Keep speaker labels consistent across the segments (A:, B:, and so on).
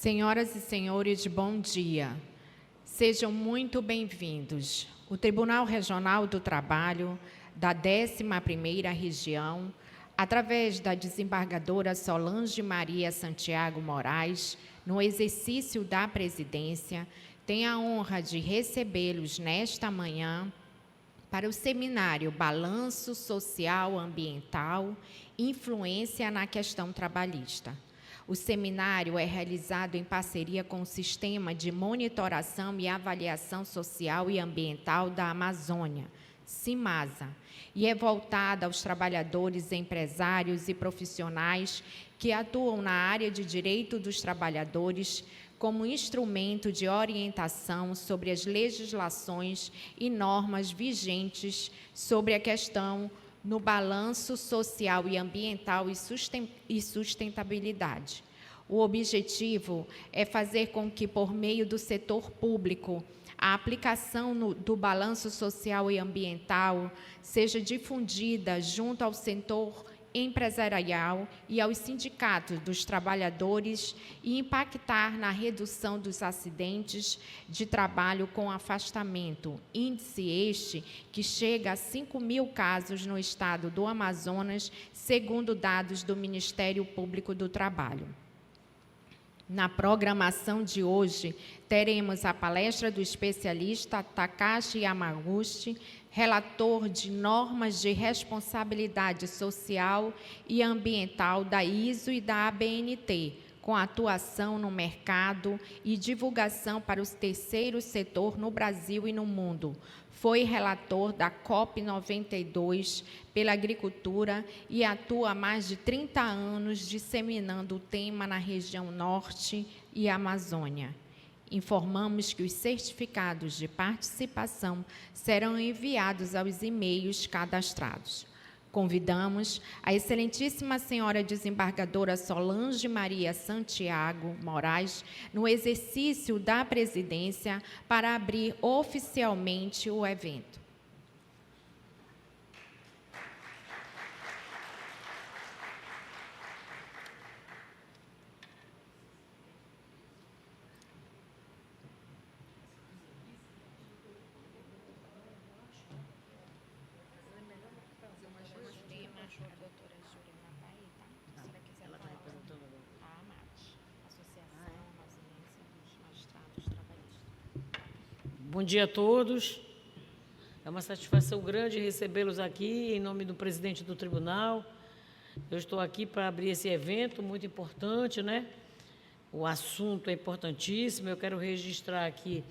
A: Senhoras e senhores, bom dia. Sejam muito bem-vindos. O Tribunal Regional do Trabalho da 11ª Região, através da desembargadora Solange Maria Santiago Moraes, no exercício da presidência, tem a honra de recebê-los nesta manhã para o seminário Balanço Social Ambiental, Influência na Questão Trabalhista. O seminário é realizado em parceria com o Sistema de Monitoração e Avaliação Social e Ambiental da Amazônia, CIMASA, e é voltado aos trabalhadores, empresários e profissionais que atuam na área de direito dos trabalhadores como instrumento de orientação sobre as legislações e normas vigentes sobre a questão no balanço social e ambiental e sustentabilidade. O objetivo é fazer com que, por meio do setor público, a aplicação do balanço social e ambiental seja difundida junto ao setor empresarial e aos sindicatos dos trabalhadores e impactar na redução dos acidentes de trabalho com afastamento, índice este que chega a 5.000 casos no estado do Amazonas, segundo dados do Ministério Público do Trabalho. Na programação de hoje, teremos a palestra do especialista Takashi Yamaguchi, relator de normas de responsabilidade social e ambiental da ISO e da ABNT, com atuação no mercado e divulgação para o terceiro setor no Brasil e no mundo. Foi relator da COP92 pela agricultura e atua há mais de 30 anos disseminando o tema na região norte e Amazônia. Informamos que os certificados de participação serão enviados aos e-mails cadastrados. Convidamos a excelentíssima senhora desembargadora Solange Maria Santiago Moraes, no exercício da presidência, para abrir oficialmente o evento.
B: Bom dia a todos. É uma satisfação grande recebê-los aqui em nome do presidente do tribunal. Eu estou aqui para abrir esse evento muito importante, né? O assunto é importantíssimo. Eu quero registrar aqui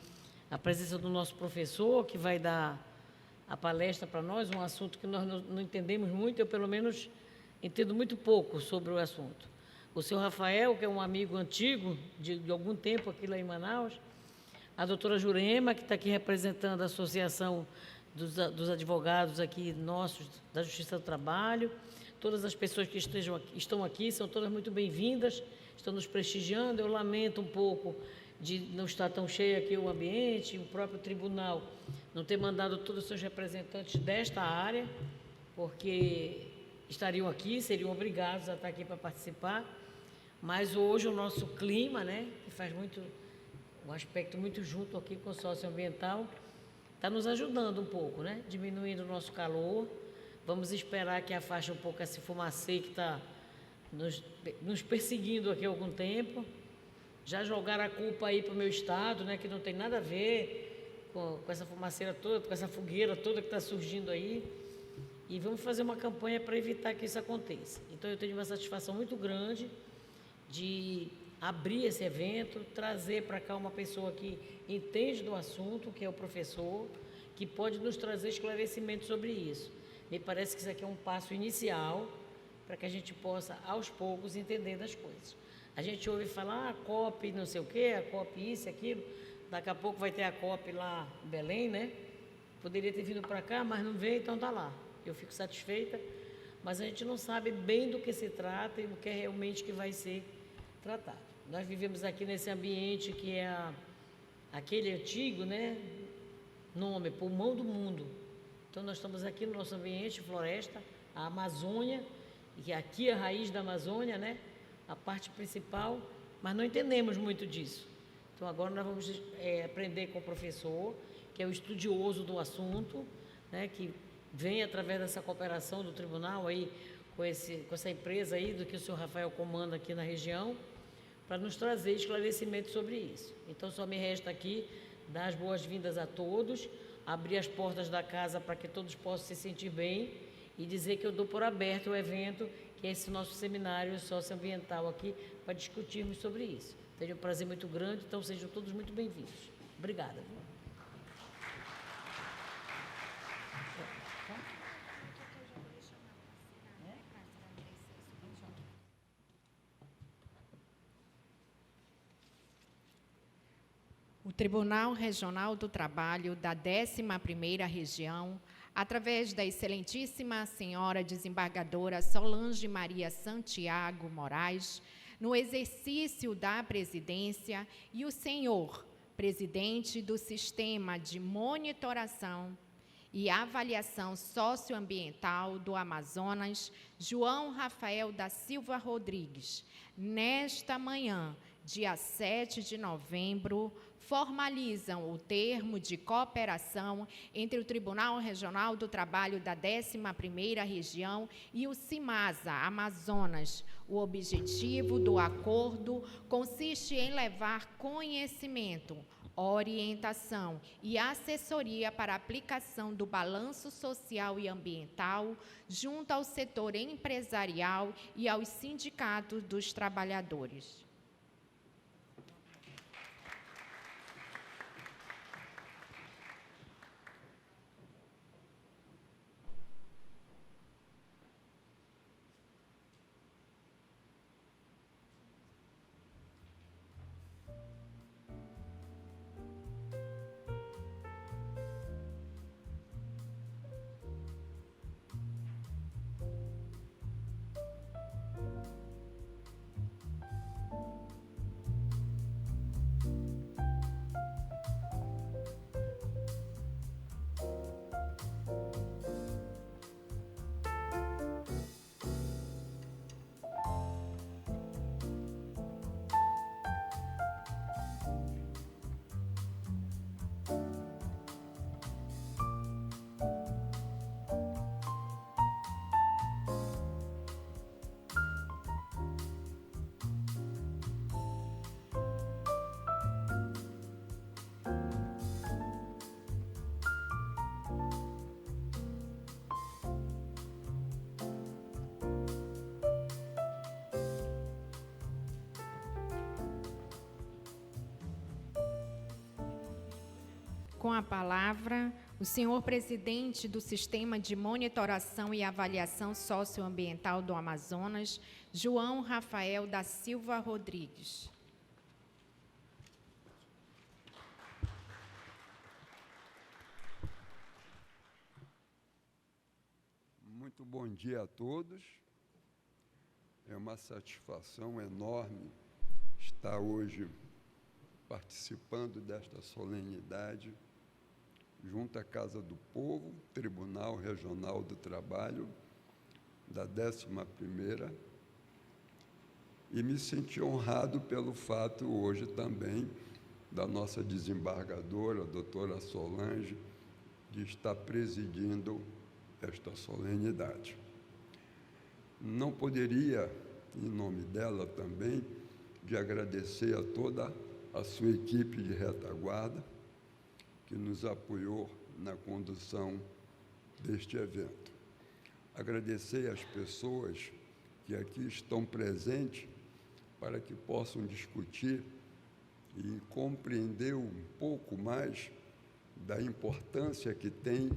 B: a presença do nosso professor, que vai dar a palestra para nós, um assunto que nós não entendemos muito, eu pelo menos entendo muito pouco sobre o assunto. O senhor Rafael, que é um amigo antigo de algum tempo aqui lá em Manaus, a doutora Jurema, que está aqui representando a Associação dos Advogados aqui nossos, da Justiça do Trabalho, todas as pessoas que estão aqui, são todas muito bem-vindas, estão nos prestigiando. Eu lamento um pouco de não estar tão cheio aqui o ambiente, o próprio tribunal não ter mandado todos os seus representantes desta área, porque estariam aqui, seriam obrigados a estar aqui para participar, mas hoje o nosso clima, né, que faz muito um aspecto muito junto aqui com o socioambiental, está nos ajudando um pouco, né? Diminuindo o nosso calor. Vamos esperar que afaste um pouco esse fumacê que está nos perseguindo aqui há algum tempo. Já jogaram a culpa aí para o meu estado, né? Que não tem nada a ver com essa fumaceira toda, com essa fogueira toda que está surgindo aí. E vamos fazer uma campanha para evitar que isso aconteça. Então, eu tenho uma satisfação muito grande de abrir esse evento, trazer para cá uma pessoa que entende do assunto, que é o professor, que pode nos trazer esclarecimento sobre isso. Me parece que isso aqui é um passo inicial para que a gente possa, aos poucos, entender das coisas. A gente ouve falar, a COP não sei o quê, a COP isso, aquilo, daqui a pouco vai ter a COP lá em Belém, né? Poderia ter vindo para cá, mas não veio, então está lá. Eu fico satisfeita, mas a gente não sabe bem do que se trata e o que é realmente que vai ser tratado. Nós vivemos aqui nesse ambiente que é aquele antigo, né, nome, pulmão do mundo. Então, nós estamos aqui no nosso ambiente, floresta, a Amazônia, e aqui a raiz da Amazônia, né, a parte principal, mas não entendemos muito disso. Então, agora nós vamos aprender com o professor, que é o estudioso do assunto, né, que vem através dessa cooperação do tribunal aí, com essa empresa aí, do que o senhor Rafael comanda aqui na região, para nos trazer esclarecimento sobre isso. Então, só me resta aqui dar as boas-vindas a todos, abrir as portas da casa para que todos possam se sentir bem e dizer que eu dou por aberto o evento, que é esse nosso seminário socioambiental aqui, para discutirmos sobre isso. Tenho um prazer muito grande, então sejam todos muito bem-vindos. Obrigada.
A: O Tribunal Regional do Trabalho da 11ª Região, através da excelentíssima senhora desembargadora Solange Maria Santiago Moraes, no exercício da presidência, e o senhor presidente do Sistema de Monitoração e Avaliação Socioambiental do Amazonas, João Rafael da Silva Rodrigues, nesta manhã, dia 7 de novembro, formalizam o termo de cooperação entre o Tribunal Regional do Trabalho da 11ª Região e o CIMASA Amazonas. O objetivo do acordo consiste em levar conhecimento, orientação e assessoria para a aplicação do balanço social e ambiental junto ao setor empresarial e aos sindicatos dos trabalhadores. Com a palavra, o senhor presidente do Sistema de Monitoração e Avaliação Socioambiental do Amazonas, João Rafael da Silva Rodrigues.
C: Muito bom dia a todos. É uma satisfação enorme estar hoje participando desta solenidade junto à Casa do Povo, Tribunal Regional do Trabalho, da 11ª, e me senti honrado pelo fato hoje também da nossa desembargadora, a doutora Solange, de estar presidindo esta solenidade. Não poderia, em nome dela também, de agradecer a toda a sua equipe de retaguarda, que nos apoiou na condução deste evento. Agradecer às pessoas que aqui estão presentes para que possam discutir e compreender um pouco mais da importância que tem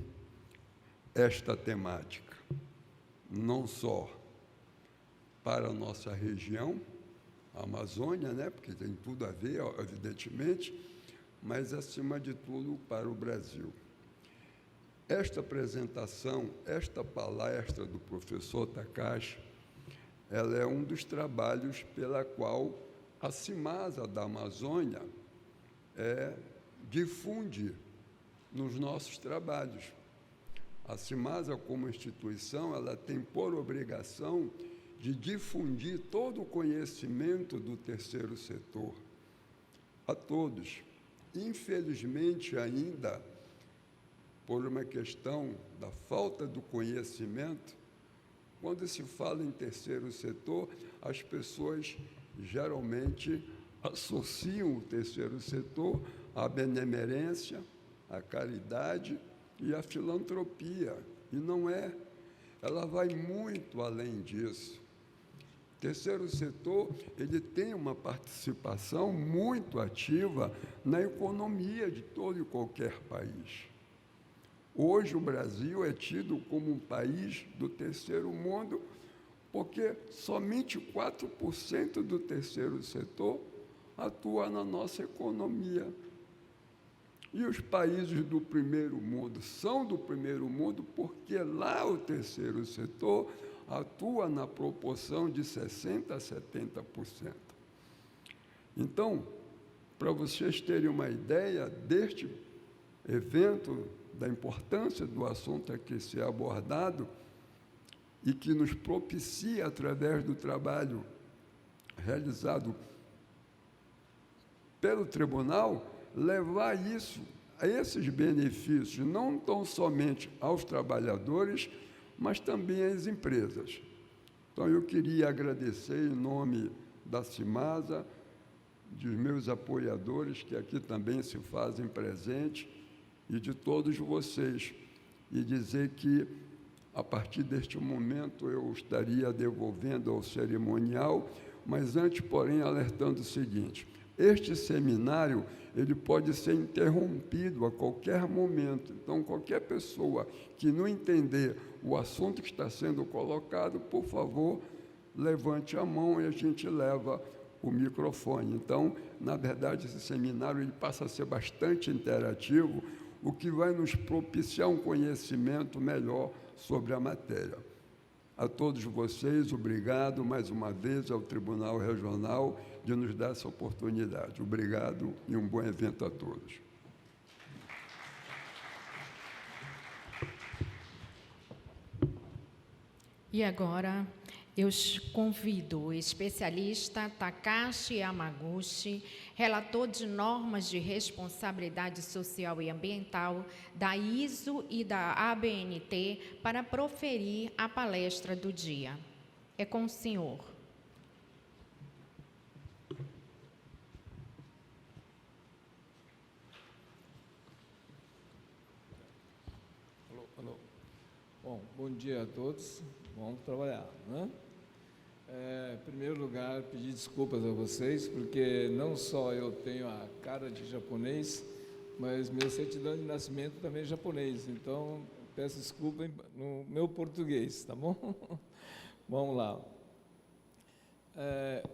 C: esta temática, não só para a nossa região, a Amazônia, né, porque tem tudo a ver, evidentemente, mas, acima de tudo, para o Brasil. Esta apresentação, esta palestra do professor Takashi, ela é um dos trabalhos pela qual a CIMASA da Amazônia difunde nos nossos trabalhos. A CIMASA, como instituição, ela tem por obrigação de difundir todo o conhecimento do terceiro setor a todos. Infelizmente, ainda, por uma questão da falta do conhecimento, quando se fala em terceiro setor, as pessoas geralmente associam o terceiro setor à benemerência, à caridade e à filantropia. E não é. Ela vai muito além disso. O terceiro setor, ele tem uma participação muito ativa na economia de todo e qualquer país. Hoje, o Brasil é tido como um país do terceiro mundo, porque somente 4% do terceiro setor atua na nossa economia. E os países do primeiro mundo são do primeiro mundo porque lá o terceiro setor atua na proporção de 60% a 70%. Então, para vocês terem uma ideia deste evento, da importância do assunto aqui ser abordado e que nos propicia, através do trabalho realizado pelo tribunal, levar isso, a esses benefícios, não tão somente aos trabalhadores, mas também às empresas. Então, eu queria agradecer em nome da Cimasa, dos meus apoiadores, que aqui também se fazem presente, e de todos vocês, e dizer que, a partir deste momento, eu estaria devolvendo ao cerimonial, mas antes, porém, alertando o seguinte: este seminário, ele pode ser interrompido a qualquer momento. Então, qualquer pessoa que não entender o assunto que está sendo colocado, por favor, levante a mão e a gente leva o microfone. Então, na verdade, esse seminário ele passa a ser bastante interativo, o que vai nos propiciar um conhecimento melhor sobre a matéria. A todos vocês, obrigado mais uma vez ao Tribunal Regional de nos dar essa oportunidade. Obrigado e um bom evento a todos.
A: E agora, eu convido o especialista Takashi Yamaguchi, relator de normas de responsabilidade social e ambiental da ISO e da ABNT, para proferir a palestra do dia. É com o senhor.
D: Alô. Bom, bom dia a todos. Vamos trabalhar, né? Em primeiro lugar, pedir desculpas a vocês, porque não só eu tenho a cara de japonês, mas meu certidão de nascimento também é japonês. Então, peço desculpa no meu português, tá bom? Vamos lá.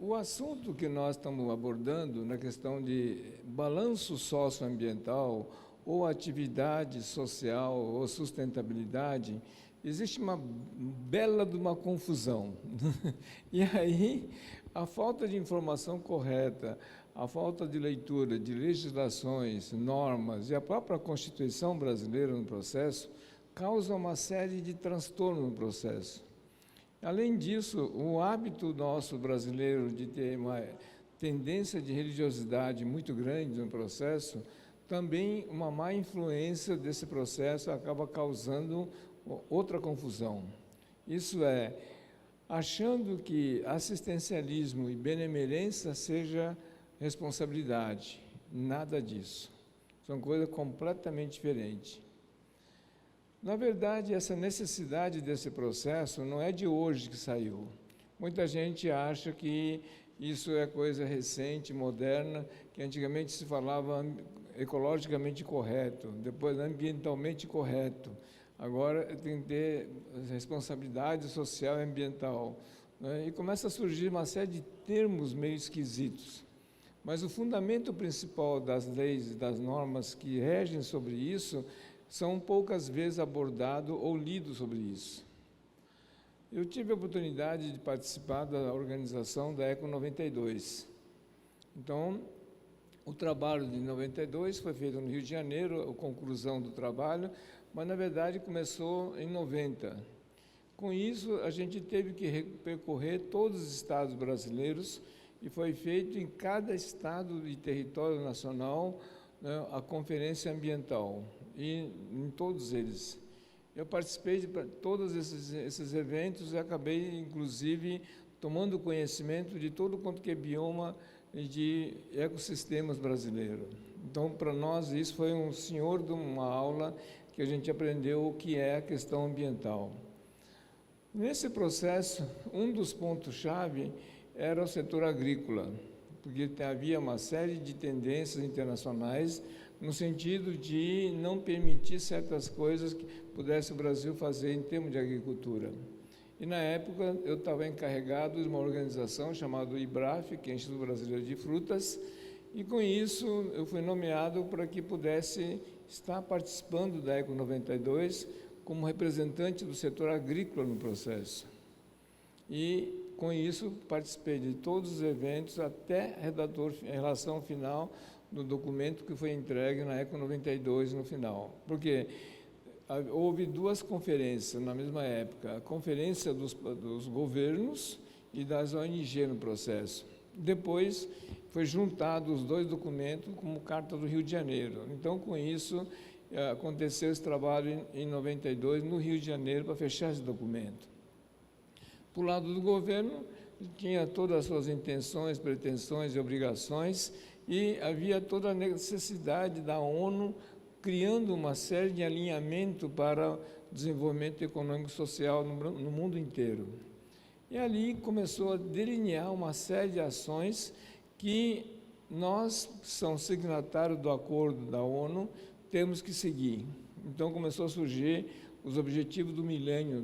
D: O assunto que nós estamos abordando na questão de balanço socioambiental ou atividade social ou sustentabilidade, existe uma bela de uma confusão. E aí, a falta de informação correta, a falta de leitura de legislações, normas e a própria Constituição brasileira no processo, causa uma série de transtornos no processo. Além disso, o hábito nosso brasileiro de ter uma tendência de religiosidade muito grande no processo, também uma má influência desse processo acaba causando outra confusão. Isso é, achando que assistencialismo e benemerência seja responsabilidade. Nada disso. São coisas completamente diferentes. Na verdade, essa necessidade desse processo não é de hoje que saiu. Muita gente acha que isso é coisa recente, moderna, que antigamente se falava ecologicamente correto, depois ambientalmente correto. Agora tem que ter responsabilidade social e ambiental, né? E começa a surgir uma série de termos meio esquisitos. Mas o fundamento principal das leis e das normas que regem sobre isso são poucas vezes abordados ou lidos sobre isso. Eu tive a oportunidade de participar da organização da ECO 92. Então, o trabalho de 92 foi feito no Rio de Janeiro, a conclusão do trabalho, mas, na verdade, começou em 90, Com isso, a gente teve que percorrer todos os estados brasileiros e foi feito em cada estado e território nacional, né, a conferência ambiental, e em todos eles. Eu participei de todos esses eventos e acabei, inclusive, tomando conhecimento de todo quanto que é bioma de ecossistemas brasileiro. Então, para nós, isso foi um senhor de uma aula que a gente aprendeu o que é a questão ambiental. Nesse processo, um dos pontos-chave era o setor agrícola, porque havia uma série de tendências internacionais no sentido de não permitir certas coisas que pudesse o Brasil fazer em termos de agricultura. E, na época, eu estava encarregado de uma organização chamada IBRAF, que é o Instituto Brasileiro de Frutas, e, com isso, eu fui nomeado para que pudesse estar participando da ECO 92 como representante do setor agrícola no processo. E, com isso, participei de todos os eventos até a relação final do documento que foi entregue na ECO 92 no final. Porque houve duas conferências na mesma época, a conferência dos governos e das ONG no processo. Depois foi juntado os dois documentos como Carta do Rio de Janeiro. Então, com isso, aconteceu esse trabalho em 92 no Rio de Janeiro para fechar esse documento. Por lado do governo, tinha todas as suas intenções, pretensões e obrigações, e havia toda a necessidade da ONU criando uma série de alinhamento para o desenvolvimento econômico e social no mundo inteiro. E ali começou a delinear uma série de ações que nós, que somos signatários do acordo da ONU, temos que seguir. Então começou a surgir os objetivos do milênio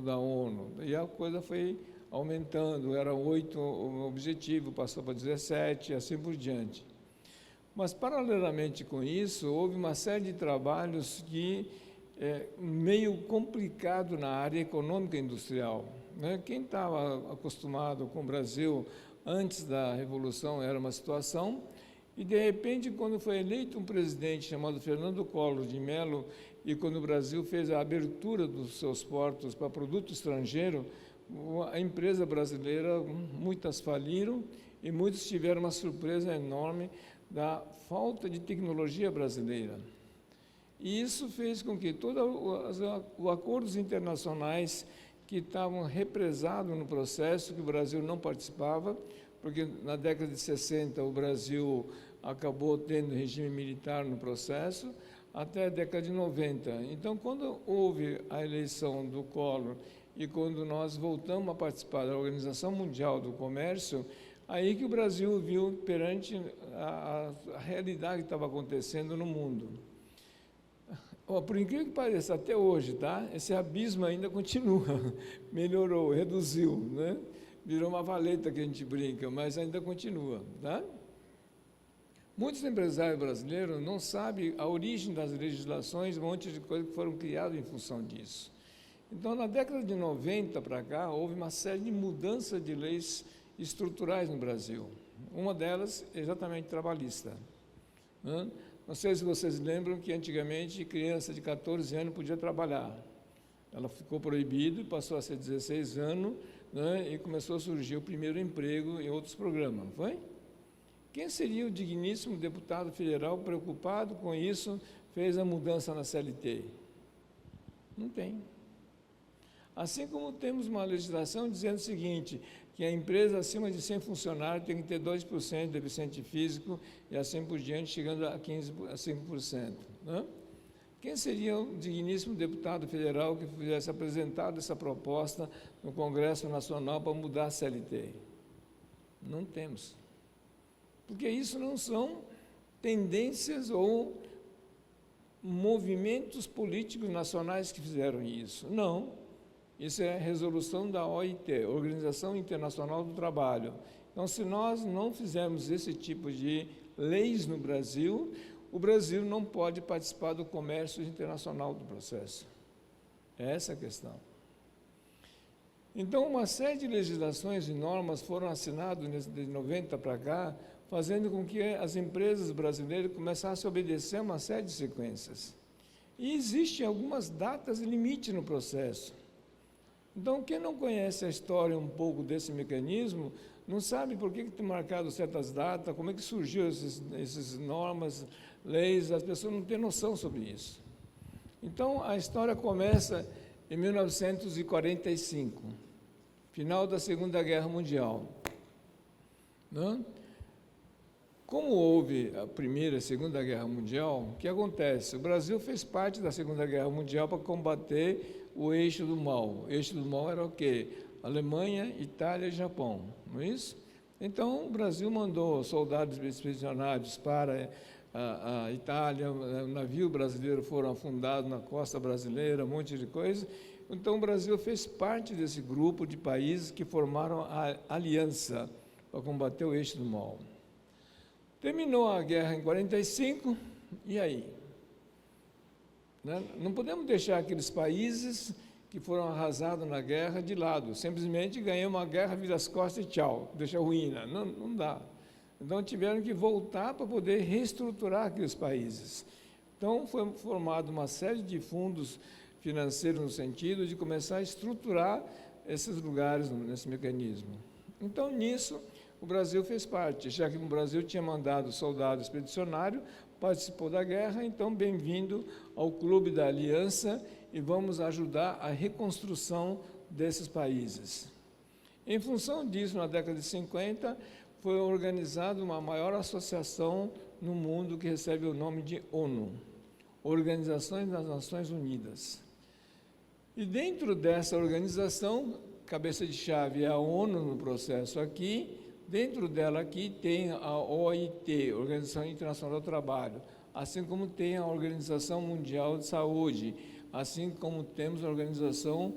D: da ONU, e a coisa foi aumentando, eram 8 objetivos, passou para 17, e assim por diante. Mas, paralelamente com isso, houve uma série de trabalhos que meio complicado na área econômica e industrial, né? Quem estava acostumado com o Brasil antes da Revolução era uma situação, e, de repente, quando foi eleito um presidente chamado Fernando Collor de Mello, e quando o Brasil fez a abertura dos seus portos para produto estrangeiro, a empresa brasileira, muitas faliram e muitos tiveram uma surpresa enorme da falta de tecnologia brasileira. E isso fez com que todos os acordos internacionais que estavam represados no processo, que o Brasil não participava, porque na década de 60 o Brasil acabou tendo regime militar no processo, até a década de 90. Então, quando houve a eleição do Collor e quando nós voltamos a participar da Organização Mundial do Comércio, aí que o Brasil viu perante a realidade que estava acontecendo no mundo. Por incrível que pareça, até hoje, tá? Esse abismo ainda continua, melhorou, reduziu, né? Virou uma valeta que a gente brinca, mas ainda continua, tá? Muitos empresários brasileiros não sabem a origem das legislações, um monte de coisas que foram criadas em função disso. Então, na década de 90 para cá, houve uma série de mudanças de leis estruturais no Brasil. Uma delas é exatamente trabalhista, né? Não sei se vocês lembram que antigamente criança de 14 anos podia trabalhar. Ela ficou proibida e passou a ser 16 anos, né, e começou a surgir o primeiro emprego em outros programas, não foi? Quem seria o digníssimo deputado federal preocupado com isso, fez a mudança na CLT? Não tem. Assim como temos uma legislação dizendo o seguinte, que a empresa acima de 100 funcionários tem que ter 2% de deficiente físico e assim por diante, chegando a 5%. Né? Quem seria o digníssimo deputado federal que tivesse apresentado essa proposta no Congresso Nacional para mudar a CLT? Não temos. Porque isso não são tendências ou movimentos políticos nacionais que fizeram isso. Não. Isso é resolução da OIT, Organização Internacional do Trabalho. Então, se nós não fizermos esse tipo de leis no Brasil, o Brasil não pode participar do comércio internacional do processo. É essa a questão. Então, uma série de legislações e normas foram assinadas de 90 para cá, fazendo com que as empresas brasileiras começassem a obedecer a uma série de sequências. E existem algumas datas limite no processo. Então, quem não conhece a história um pouco desse mecanismo, não sabe por que tem marcado certas datas, como é que surgiu essas normas, leis, as pessoas não têm noção sobre isso. Então, a história começa em 1945, final da Segunda Guerra Mundial. Não? Como houve a Primeira e a Segunda Guerra Mundial, o que acontece? O Brasil fez parte da Segunda Guerra Mundial para combater o eixo do mal. O eixo do mal era o quê? Alemanha, Itália e Japão, não é isso? Então, o Brasil mandou soldados expedicionários para a Itália, o navio brasileiro foram afundados na costa brasileira, um monte de coisa. Então, o Brasil fez parte desse grupo de países que formaram a aliança para combater o eixo do mal. Terminou a guerra em 45, e aí? Não podemos deixar aqueles países que foram arrasados na guerra de lado, simplesmente ganhamos uma guerra, vira as costas e tchau, deixa ruína, não dá. Então tiveram que voltar para poder reestruturar aqueles países. Então foi formada uma série de fundos financeiros no sentido de começar a estruturar esses lugares nesse mecanismo. Então nisso o Brasil fez parte, já que o Brasil tinha mandado soldado expedicionário, participou da guerra, então bem-vindo ao Clube da Aliança e vamos ajudar a reconstrução desses países. Em função disso, na década de 50, foi organizada uma maior associação no mundo que recebe o nome de ONU, Organizações das Nações Unidas. E dentro dessa organização, cabeça de chave é a ONU no processo aqui, dentro dela aqui tem a OIT, Organização Internacional do Trabalho, assim como tem a Organização Mundial de Saúde, assim como temos a Organização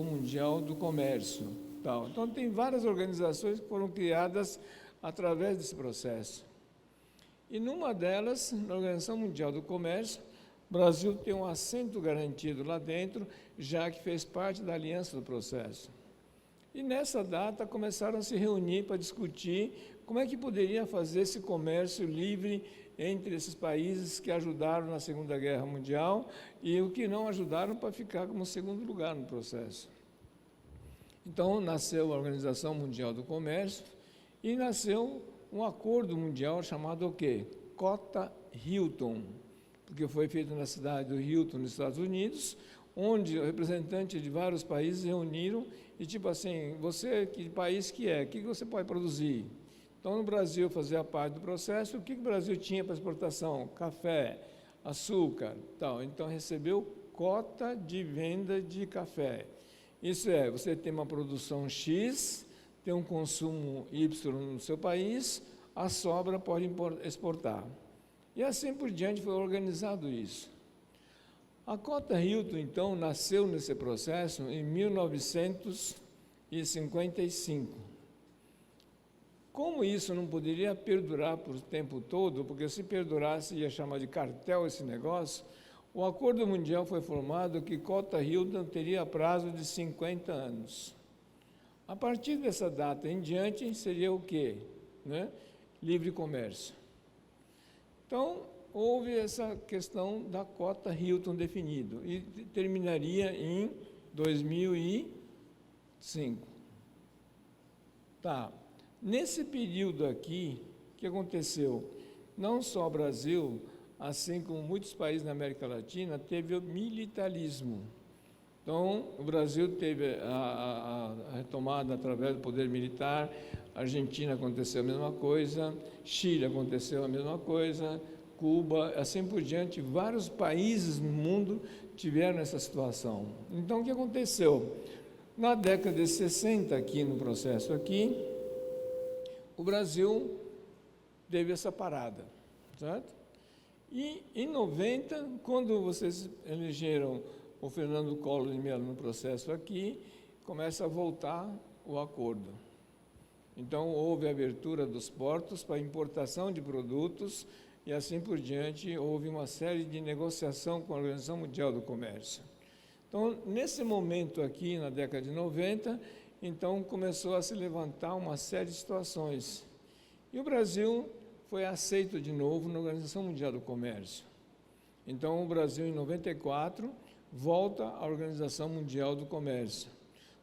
D: Mundial do Comércio. Tal. Então, tem várias organizações que foram criadas através desse processo. E numa delas, na Organização Mundial do Comércio, o Brasil tem um assento garantido lá dentro, já que fez parte da aliança do processo. E nessa data começaram a se reunir para discutir como é que poderia fazer esse comércio livre entre esses países que ajudaram na Segunda Guerra Mundial e o que não ajudaram para ficar como segundo lugar no processo. Então, nasceu a Organização Mundial do Comércio e nasceu um acordo mundial chamado o quê? Cota Hilton, porque foi feito na cidade do Hilton, nos Estados Unidos, onde representantes de vários países reuniram e, tipo assim, você, que país que é? O que você pode produzir? Então, no Brasil, fazia parte do processo, o que o Brasil tinha para exportação? Café, açúcar, tal. Então, recebeu cota de venda de café. Isso é, você tem uma produção X, tem um consumo Y no seu país, a sobra pode exportar. E assim por diante foi organizado isso. A Cota Hilton, então, nasceu nesse processo em 1955. Como isso não poderia perdurar por o tempo todo, porque se perdurasse ia chamar de cartel esse negócio, o Acordo Mundial foi formado que Cota Hilton teria prazo de 50 anos. A partir dessa data em diante, seria o quê? Livre comércio. Então, houve essa questão da Cota Hilton definido e terminaria em 2005. Tá. Nesse período aqui, o que aconteceu? Não só o Brasil, assim como muitos países na América Latina, teve o militarismo. Então, o Brasil teve a retomada através do poder militar, a Argentina aconteceu a mesma coisa, Chile aconteceu a mesma coisa, Cuba, assim por diante, vários países no mundo tiveram essa situação. Então, o que aconteceu? Na década de 60, aqui no processo aqui, o Brasil teve essa parada, certo? E em 90, quando vocês elegeram o Fernando Collor de Mello no processo aqui, começa a voltar o acordo. Então, houve a abertura dos portos para importação de produtos e assim por diante, houve uma série de negociação com a Organização Mundial do Comércio. Então, nesse momento aqui, na década de 90, então começou a se levantar uma série de situações. E o Brasil foi aceito de novo na Organização Mundial do Comércio. Então, o Brasil, em 94, volta à Organização Mundial do Comércio.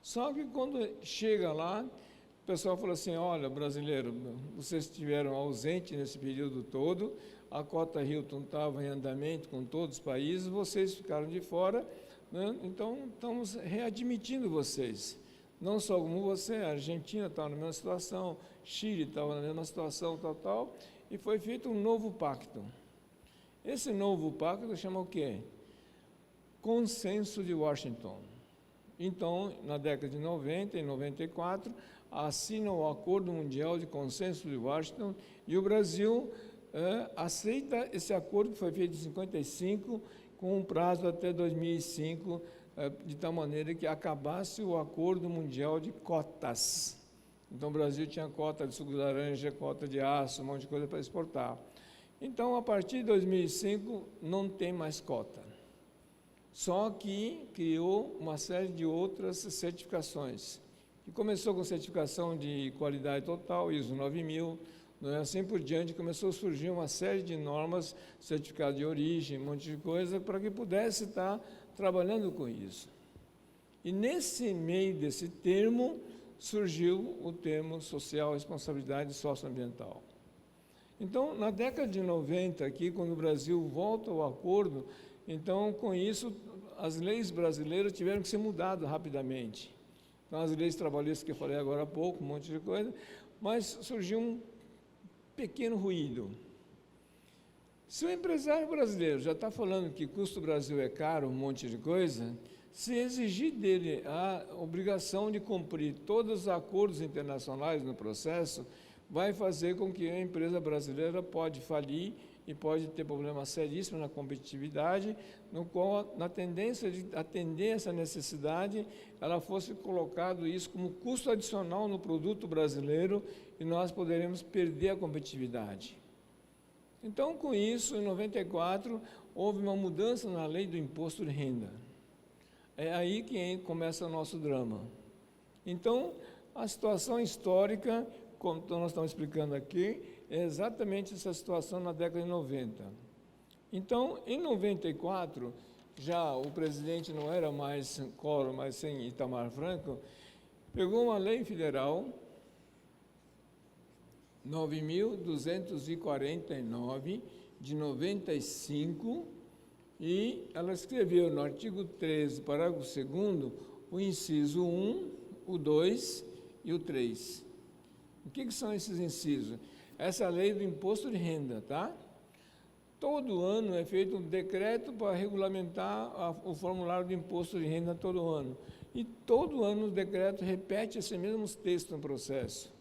D: Só que quando chega lá, o pessoal fala assim, olha, brasileiro, vocês estiveram ausentes nesse período todo, a cota Hilton estava em andamento com todos os países, vocês ficaram de fora, né? Então estamos readmitindo vocês. Não só como você, a Argentina estava na mesma situação, Chile estava na mesma situação, tal, e foi feito um novo pacto. Esse novo pacto chama o quê? Consenso de Washington. Então, na década de 90 e 94, assinam o Acordo Mundial de Consenso de Washington e o Brasil aceita esse acordo que foi feito em 55, com um prazo até 2005, de tal maneira que acabasse o Acordo Mundial de Cotas. Então, o Brasil tinha cota de suco de laranja, cota de aço, um monte de coisa para exportar. Então, a partir de 2005, não tem mais cota. Só que criou uma série de outras certificações. E começou com certificação de qualidade total, ISO 9000, assim por diante, começou a surgir uma série de normas, certificado de origem, um monte de coisa, para que pudesse estar trabalhando com isso. E nesse meio desse termo, surgiu o termo social responsabilidade socioambiental. Então, na década de 90, aqui, quando o Brasil volta ao acordo, então, com isso, as leis brasileiras tiveram que ser mudadas rapidamente. Então, as leis trabalhistas que eu falei agora há pouco, um monte de coisa, mas surgiu um pequeno ruído. Se o empresário brasileiro já está falando que custo Brasil é caro, um monte de coisa, se exigir dele a obrigação de cumprir todos os acordos internacionais no processo, vai fazer com que a empresa brasileira pode falir e pode ter problemas seríssimos na competitividade, no qual, na tendência de atender essa necessidade, ela fosse colocado isso como custo adicional no produto brasileiro e nós poderemos perder a competitividade. Então, com isso, em 94, houve uma mudança na lei do imposto de renda. É aí que começa o nosso drama. Então, a situação histórica, como nós estamos explicando aqui, é exatamente essa situação na década de 90. Então, em 94, já o presidente não era mais Collor, mas sim Itamar Franco, pegou uma lei federal, 9.249, de 95, e ela escreveu no artigo 13, parágrafo 2º, o inciso 1, o 2 e o 3. O que são esses incisos? Essa é a lei do imposto de renda, tá? Todo ano é feito um decreto para regulamentar o formulário do imposto de renda todo ano. E todo ano o decreto repete esse mesmo texto no processo.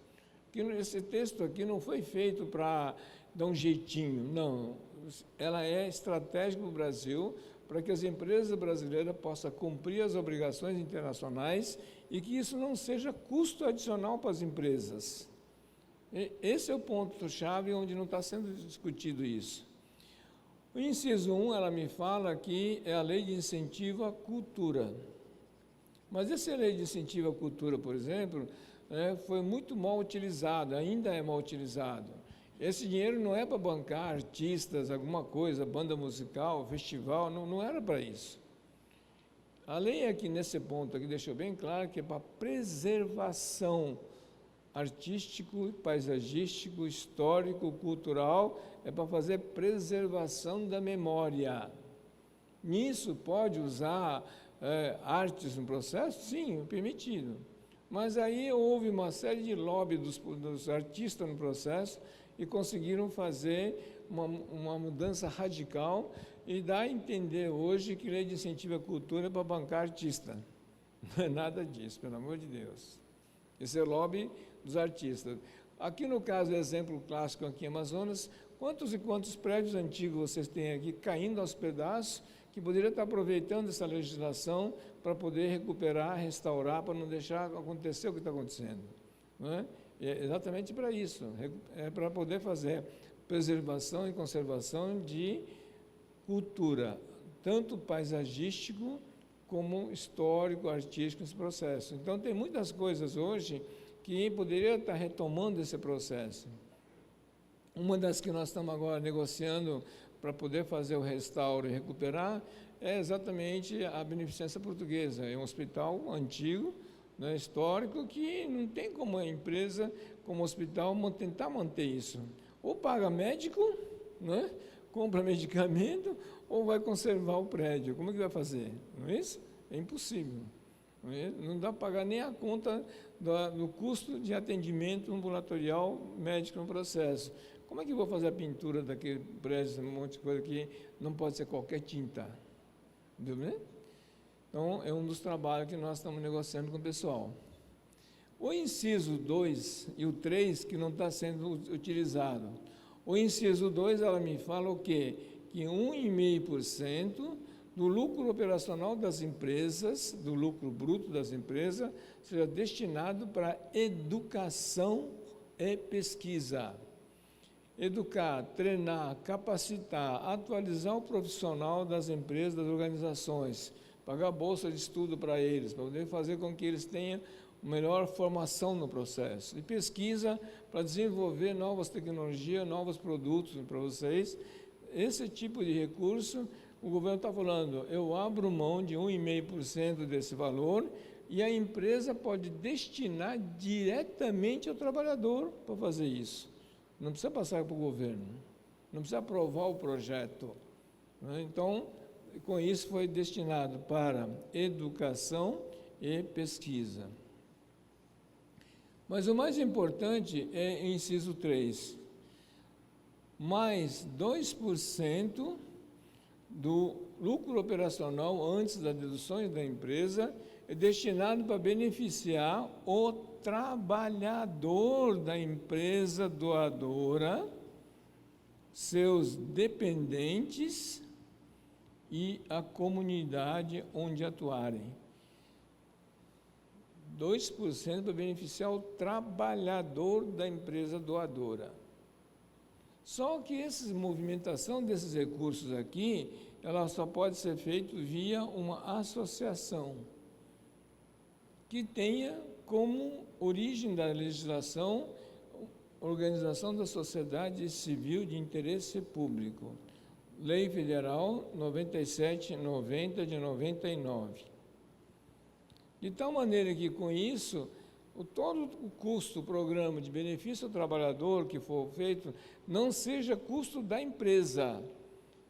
D: Esse texto aqui não foi feito para dar um jeitinho, não. Ela é estratégica para o Brasil, para que as empresas brasileiras possam cumprir as obrigações internacionais e que isso não seja custo adicional para as empresas. Esse é o ponto-chave onde não está sendo discutido isso. O inciso 1, ela me fala que é a lei de incentivo à cultura. Mas essa lei de incentivo à cultura, por exemplo, foi muito mal utilizada, ainda é mal utilizado. Esse dinheiro não é para bancar artistas, alguma coisa, banda musical, festival, não era para isso. A lei aqui, nesse ponto aqui, deixou bem claro que é para preservação artístico, paisagístico, histórico, cultural, é para fazer preservação da memória. Nisso pode usar artes no processo? Sim, permitido. Mas aí houve uma série de lobby dos artistas no processo e conseguiram fazer uma mudança radical e dá a entender hoje que lei de incentivo à cultura é para bancar artista. Não é nada disso, pelo amor de Deus. Esse é o lobby dos artistas. Aqui no caso, exemplo clássico aqui em Amazonas, quantos e quantos prédios antigos vocês têm aqui caindo aos pedaços, que poderiam estar aproveitando essa legislação para poder recuperar, restaurar, para não deixar acontecer o que está acontecendo. Não é? É exatamente para isso, é para poder fazer preservação e conservação de cultura, tanto paisagístico como histórico, artístico, esse processo. Então, tem muitas coisas hoje que poderia estar retomando esse processo. Uma das que nós estamos agora negociando para poder fazer o restauro e recuperar é exatamente a Beneficência Portuguesa. É um hospital antigo, né, histórico, que não tem como a empresa, como hospital, tentar manter isso. Ou paga médico, né, compra medicamento, ou vai conservar o prédio. Como é que vai fazer? Não é isso? É impossível. Não dá para pagar nem a conta do custo de atendimento ambulatorial médico no processo. Como é que eu vou fazer a pintura daquele prédio, um monte de coisa que não pode ser qualquer tinta? Entendeu? Então, é um dos trabalhos que nós estamos negociando com o pessoal. O inciso 2 e o 3, que não está sendo utilizado. O inciso 2, ela me fala o quê? Que 1,5% do lucro operacional das empresas, do lucro bruto das empresas, seja destinado para educação e pesquisa. Educar, treinar, capacitar, atualizar o profissional das empresas, das organizações, pagar bolsa de estudo para eles, para poder fazer com que eles tenham melhor formação no processo. E pesquisa para desenvolver novas tecnologias, novos produtos para vocês. Esse tipo de recurso, o governo está falando, eu abro mão de 1,5% desse valor e a empresa pode destinar diretamente ao trabalhador para fazer isso. Não precisa passar para o governo, não precisa aprovar o projeto. Então, com isso foi destinado para educação e pesquisa. Mas o mais importante é o inciso 3. Mais 2% do lucro operacional antes das deduções da empresa é destinado para beneficiar o trabalhador da empresa doadora, seus dependentes e a comunidade onde atuarem. 2% para beneficiar o trabalhador da empresa doadora. Só que essa movimentação desses recursos aqui, ela só pode ser feita via uma associação que tenha como origem da legislação Organização da Sociedade Civil de Interesse Público, Lei Federal 9790 de 99. De tal maneira que, com isso, todo o custo, o programa de benefício ao trabalhador que for feito, não seja custo da empresa.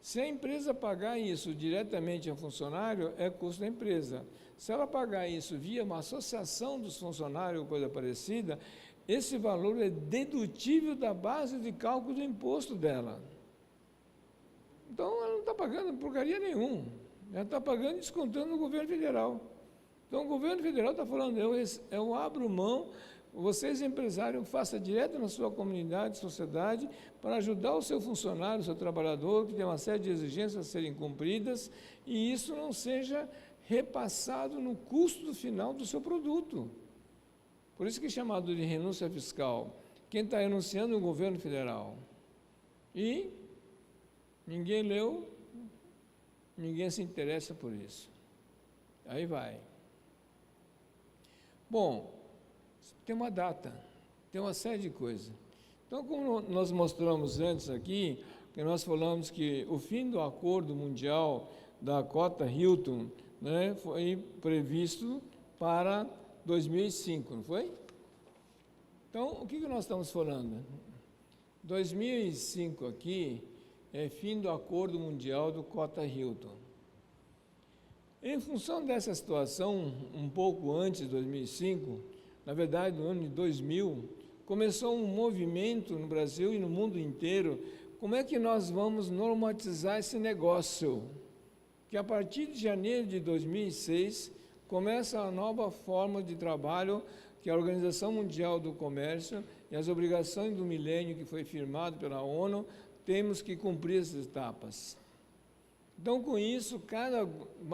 D: Se a empresa pagar isso diretamente ao funcionário, é custo da empresa. Se ela pagar isso via uma associação dos funcionários ou coisa parecida, esse valor é dedutível da base de cálculo do imposto dela. Então, ela não está pagando porcaria nenhuma. Ela está pagando e descontando no governo federal. Então, o governo federal está falando, eu abro mão, vocês empresários, façam direto na sua comunidade, sociedade, para ajudar o seu funcionário, o seu trabalhador, que tem uma série de exigências a serem cumpridas, e isso não seja repassado no custo final do seu produto. Por isso que é chamado de renúncia fiscal. Quem está renunciando é o governo federal. E ninguém leu, ninguém se interessa por isso. Aí vai. Bom, tem uma data, tem uma série de coisas. Então, como nós mostramos antes aqui, que nós falamos que o fim do acordo mundial da cota Hilton, né, foi previsto para 2005, não foi? Então, o que nós estamos falando? 2005 aqui é fim do acordo mundial do cota Hilton. Em função dessa situação, um pouco antes de 2005, na verdade, no ano de 2000, começou um movimento no Brasil e no mundo inteiro. Como é que nós vamos normatizar esse negócio? Que a partir de janeiro de 2006, começa a nova forma de trabalho que a Organização Mundial do Comércio e as obrigações do milênio que foi firmado pela ONU, temos que cumprir essas etapas. Então, com isso, cada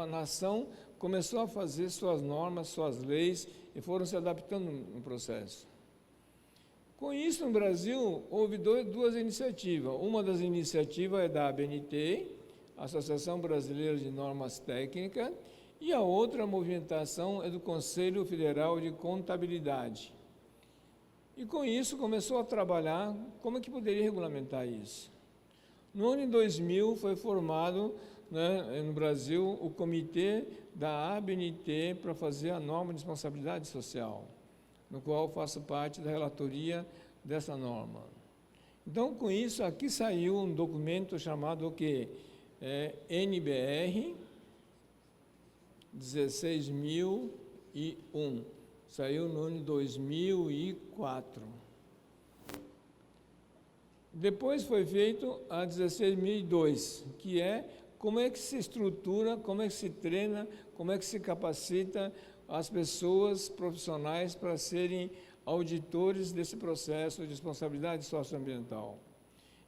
D: nação começou a fazer suas normas, suas leis, e foram se adaptando no processo. Com isso, no Brasil, houve duas iniciativas. Uma das iniciativas é da ABNT, Associação Brasileira de Normas Técnicas, e a outra movimentação é do Conselho Federal de Contabilidade. E com isso começou a trabalhar como é que poderia regulamentar isso. No ano de 2000 foi formado né, no Brasil, o comitê da ABNT para fazer a norma de responsabilidade social, no qual faço parte da relatoria dessa norma. Então, com isso, aqui saiu um documento chamado o quê? NBR 16.001. Saiu no ano de 2004. Depois foi feito a 16.002, que é como é que se estrutura, como é que se treina, como é que se capacita as pessoas profissionais para serem auditores desse processo de responsabilidade socioambiental.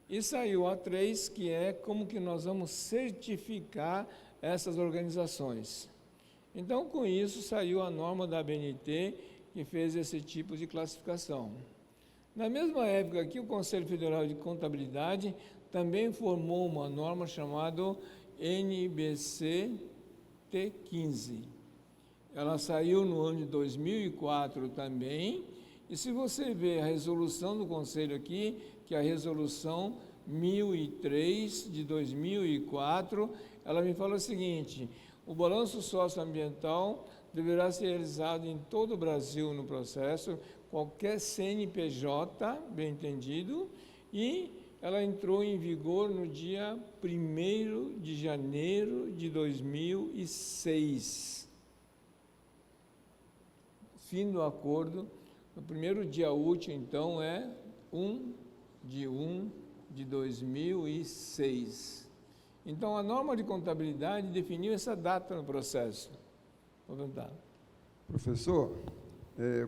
D: E saiu a 3, que é como que nós vamos certificar essas organizações. Então, com isso, saiu a norma da ABNT, que fez esse tipo de classificação. Na mesma época aqui, o Conselho Federal de Contabilidade também formou uma norma chamada NBC-T15. Ela saiu no ano de 2004 também, e se você ver a resolução do Conselho aqui, que é a resolução 1003 de 2004, ela me fala o seguinte: o balanço socioambiental deverá ser realizado em todo o Brasil no processo, qualquer CNPJ, bem entendido, e ela entrou em vigor no dia 1º de janeiro de 2006. Fim do acordo, o primeiro dia útil, então, é 1 de 2006. Então, a norma de contabilidade definiu essa data no processo. Vou tentar.
C: Professor,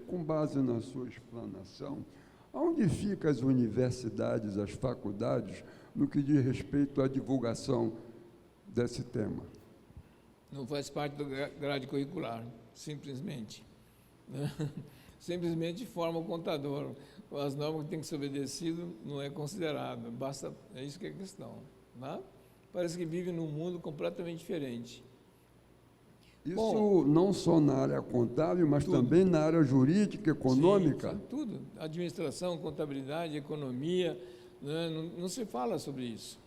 C: com base na sua explanação, onde ficam as universidades, as faculdades, no que diz respeito à divulgação desse tema?
D: Não faz parte do grade curricular, simplesmente. Simplesmente forma o contador. As normas que têm que ser obedecidas não é considerado. Basta, é isso que é a questão. Né? Parece que vive num mundo completamente diferente.
C: Isso bom, não só na área contábil, mas tudo, também na área jurídica, econômica?
D: Sim, tudo. Administração, contabilidade, economia, né? Não se fala sobre isso.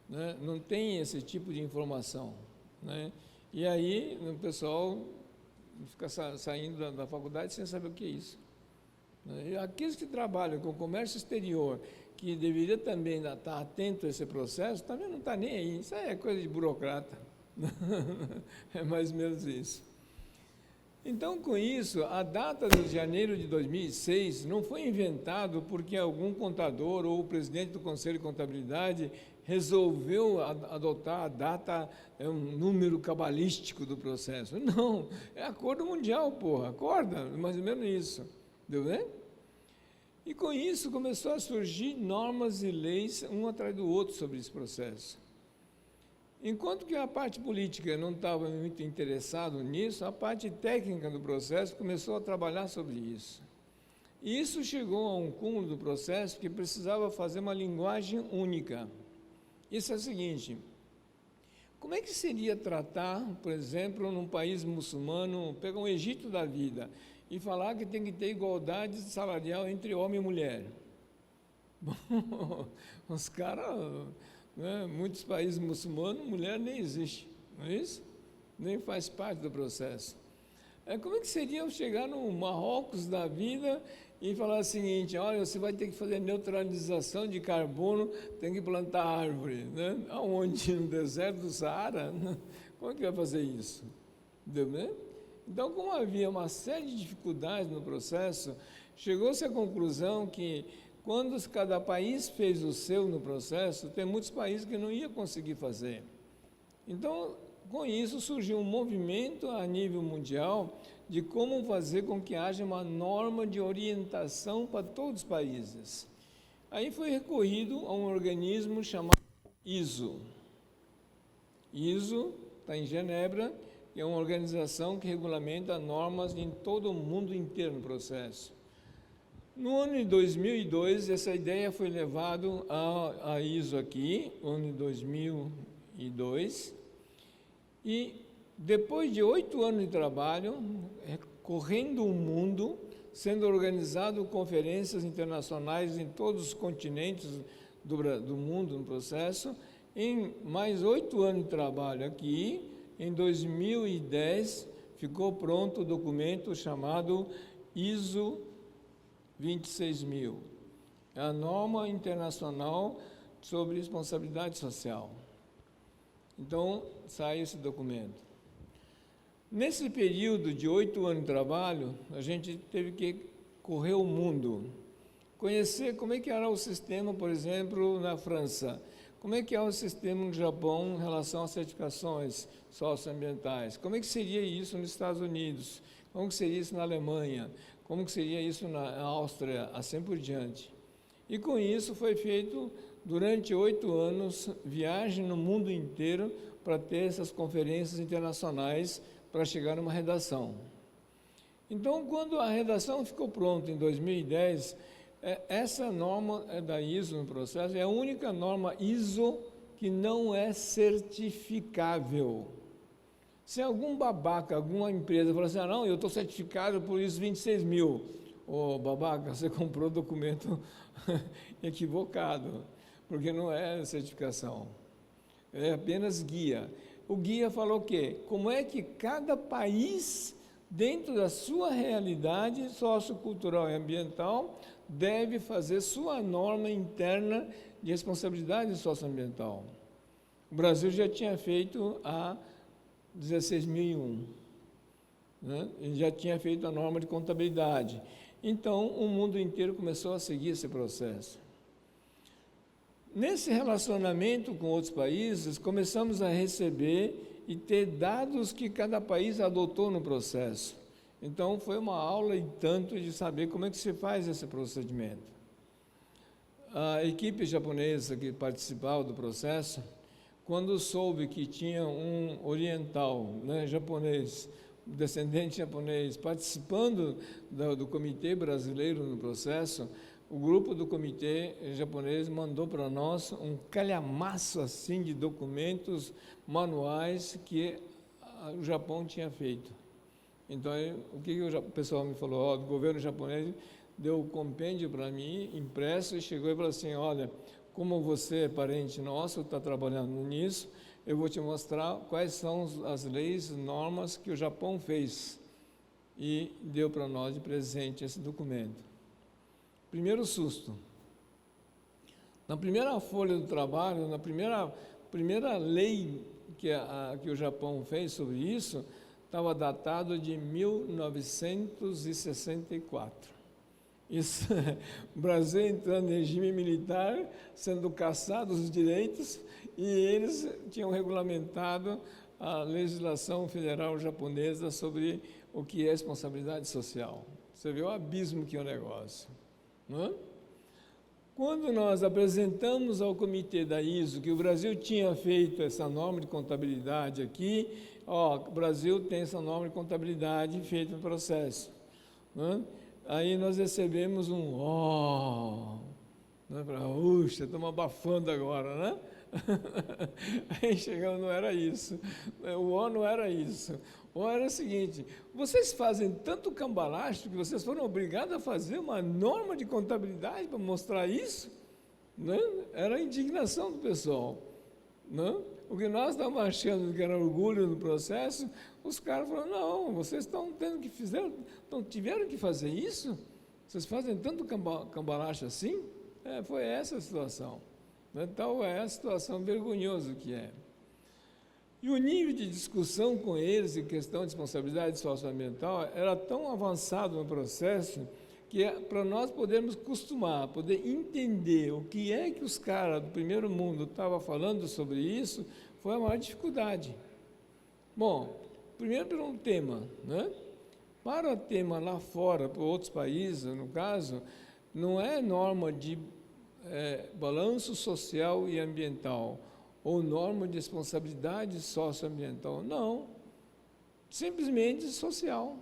D: Né? Não tem esse tipo de informação. Né? E aí o pessoal fica saindo da faculdade sem saber o que é isso. Né? E aqueles que trabalham com comércio exterior, que deveria também estar atento a esse processo, também não está nem aí. Isso é coisa de burocrata. É mais ou menos isso. Então, com isso, a data de janeiro de 2006 não foi inventado porque algum contador ou o presidente do Conselho de Contabilidade resolveu adotar a data, um número cabalístico do processo. Não, é acordo mundial, porra, acorda, mais ou menos isso. Deu bem? E com isso começou a surgir normas e leis um atrás do outro sobre esse processo. Enquanto que a parte política não estava muito interessada nisso, a parte técnica do processo começou a trabalhar sobre isso. E isso chegou a um cúmulo do processo que precisava fazer uma linguagem única. Isso é o seguinte: como é que seria tratar, por exemplo, num país muçulmano, pegar um Egito da vida e falar que tem que ter igualdade salarial entre homem e mulher? Bom, os caras... Né? Muitos países muçulmanos, mulher nem existe, não é isso? Nem faz parte do processo. Como é que seria eu chegar no Marrocos da vida e falar o seguinte: olha, você vai ter que fazer neutralização de carbono, tem que plantar árvore, né? Aonde? No deserto do Saara? Como é que vai fazer isso? Entendeu, né? Então, como havia uma série de dificuldades no processo, chegou-se à conclusão que quando cada país fez o seu no processo, tem muitos países que não iam conseguir fazer. Então, com isso, surgiu um movimento a nível mundial de como fazer com que haja uma norma de orientação para todos os países. Aí foi recorrido a um organismo chamado ISO. ISO está em Genebra, que é uma organização que regulamenta normas em todo o mundo inteiro no processo. No ano de 2002, essa ideia foi levada à ISO aqui, no ano de 2002, e depois de 8 anos de trabalho, correndo o mundo, sendo organizado conferências internacionais em todos os continentes do mundo no processo, Em mais 8 anos de trabalho aqui, em 2010, ficou pronto o documento chamado ISO 26000. É a norma internacional sobre responsabilidade social. Então, sai esse documento. Nesse período de 8 anos de trabalho, a gente teve que correr o mundo, conhecer como é que era o sistema, por exemplo, na França, como é que é o sistema no Japão em relação às certificações socioambientais, como é que seria isso nos Estados Unidos, como que seria isso na Alemanha, como que seria isso na Áustria, assim por diante. E com isso foi feito, durante 8 anos, viagem no mundo inteiro para ter essas conferências internacionais para chegar numa redação. Então, quando a redação ficou pronta em 2010, essa norma da ISO no processo é a única norma ISO que não é certificável. Se algum babaca, alguma empresa falar assim, não, eu estou certificado por ISO 26000, ô babaca, você comprou o documento equivocado, porque não é certificação, é apenas guia. O guia falou o quê? Como é que cada país, dentro da sua realidade sociocultural e ambiental, deve fazer sua norma interna de responsabilidade socioambiental. O Brasil já tinha feito a 16.001, né? Ele já tinha feito a norma de contabilidade. Então, o mundo inteiro começou a seguir esse processo. Nesse relacionamento com outros países, começamos a receber e ter dados que cada país adotou no processo. Então, foi uma aula e tanto de saber como é que se faz esse procedimento. A equipe japonesa que participava do processo, quando soube que tinha um oriental, né, japonês, descendente japonês, participando do comitê brasileiro no processo, o grupo do comitê japonês mandou para nós um calhamaço assim de documentos, manuais que o Japão tinha feito. Então, o que o pessoal me falou? O governo japonês deu o compêndio para mim, impresso, e chegou e falou assim, olha, como você é parente nosso, está trabalhando nisso, eu vou te mostrar quais são as leis, normas que o Japão fez. E deu para nós de presente esse documento. Primeiro susto. Na primeira folha do trabalho, na primeira lei que o Japão fez sobre isso, estava datado de 1964. Isso, o Brasil entrando em regime militar, sendo caçados os direitos, e eles tinham regulamentado a legislação federal japonesa sobre o que é responsabilidade social. Você vê o abismo que é o negócio. Não é? Quando nós apresentamos ao comitê da ISO que o Brasil tinha feito essa norma de contabilidade aqui, o Brasil tem essa norma de contabilidade feita no processo. Não é? Aí nós recebemos um né? Puxa, estamos abafando agora, né? Aí chegamos, não era isso. O não era isso. O era o seguinte, vocês fazem tanto cambalacho que vocês foram obrigados a fazer uma norma de contabilidade para mostrar isso? Né? Era a indignação do pessoal. Né? O que nós estávamos achando que era orgulho no processo, os caras falaram, não, vocês tiveram que fazer isso? Vocês fazem tanto cambalacho assim? Foi essa a situação. Então, é a situação vergonhosa que é. E o nível de discussão com eles em questão de responsabilidade socioambiental era tão avançado no processo que para nós podermos poder entender o que é que os caras do primeiro mundo estavam falando sobre isso, foi a maior dificuldade. Bom, primeiro pelo um tema, né? Para o tema lá fora, para outros países, no caso, não é norma de balanço social e ambiental, ou norma de responsabilidade socioambiental. Não, simplesmente social.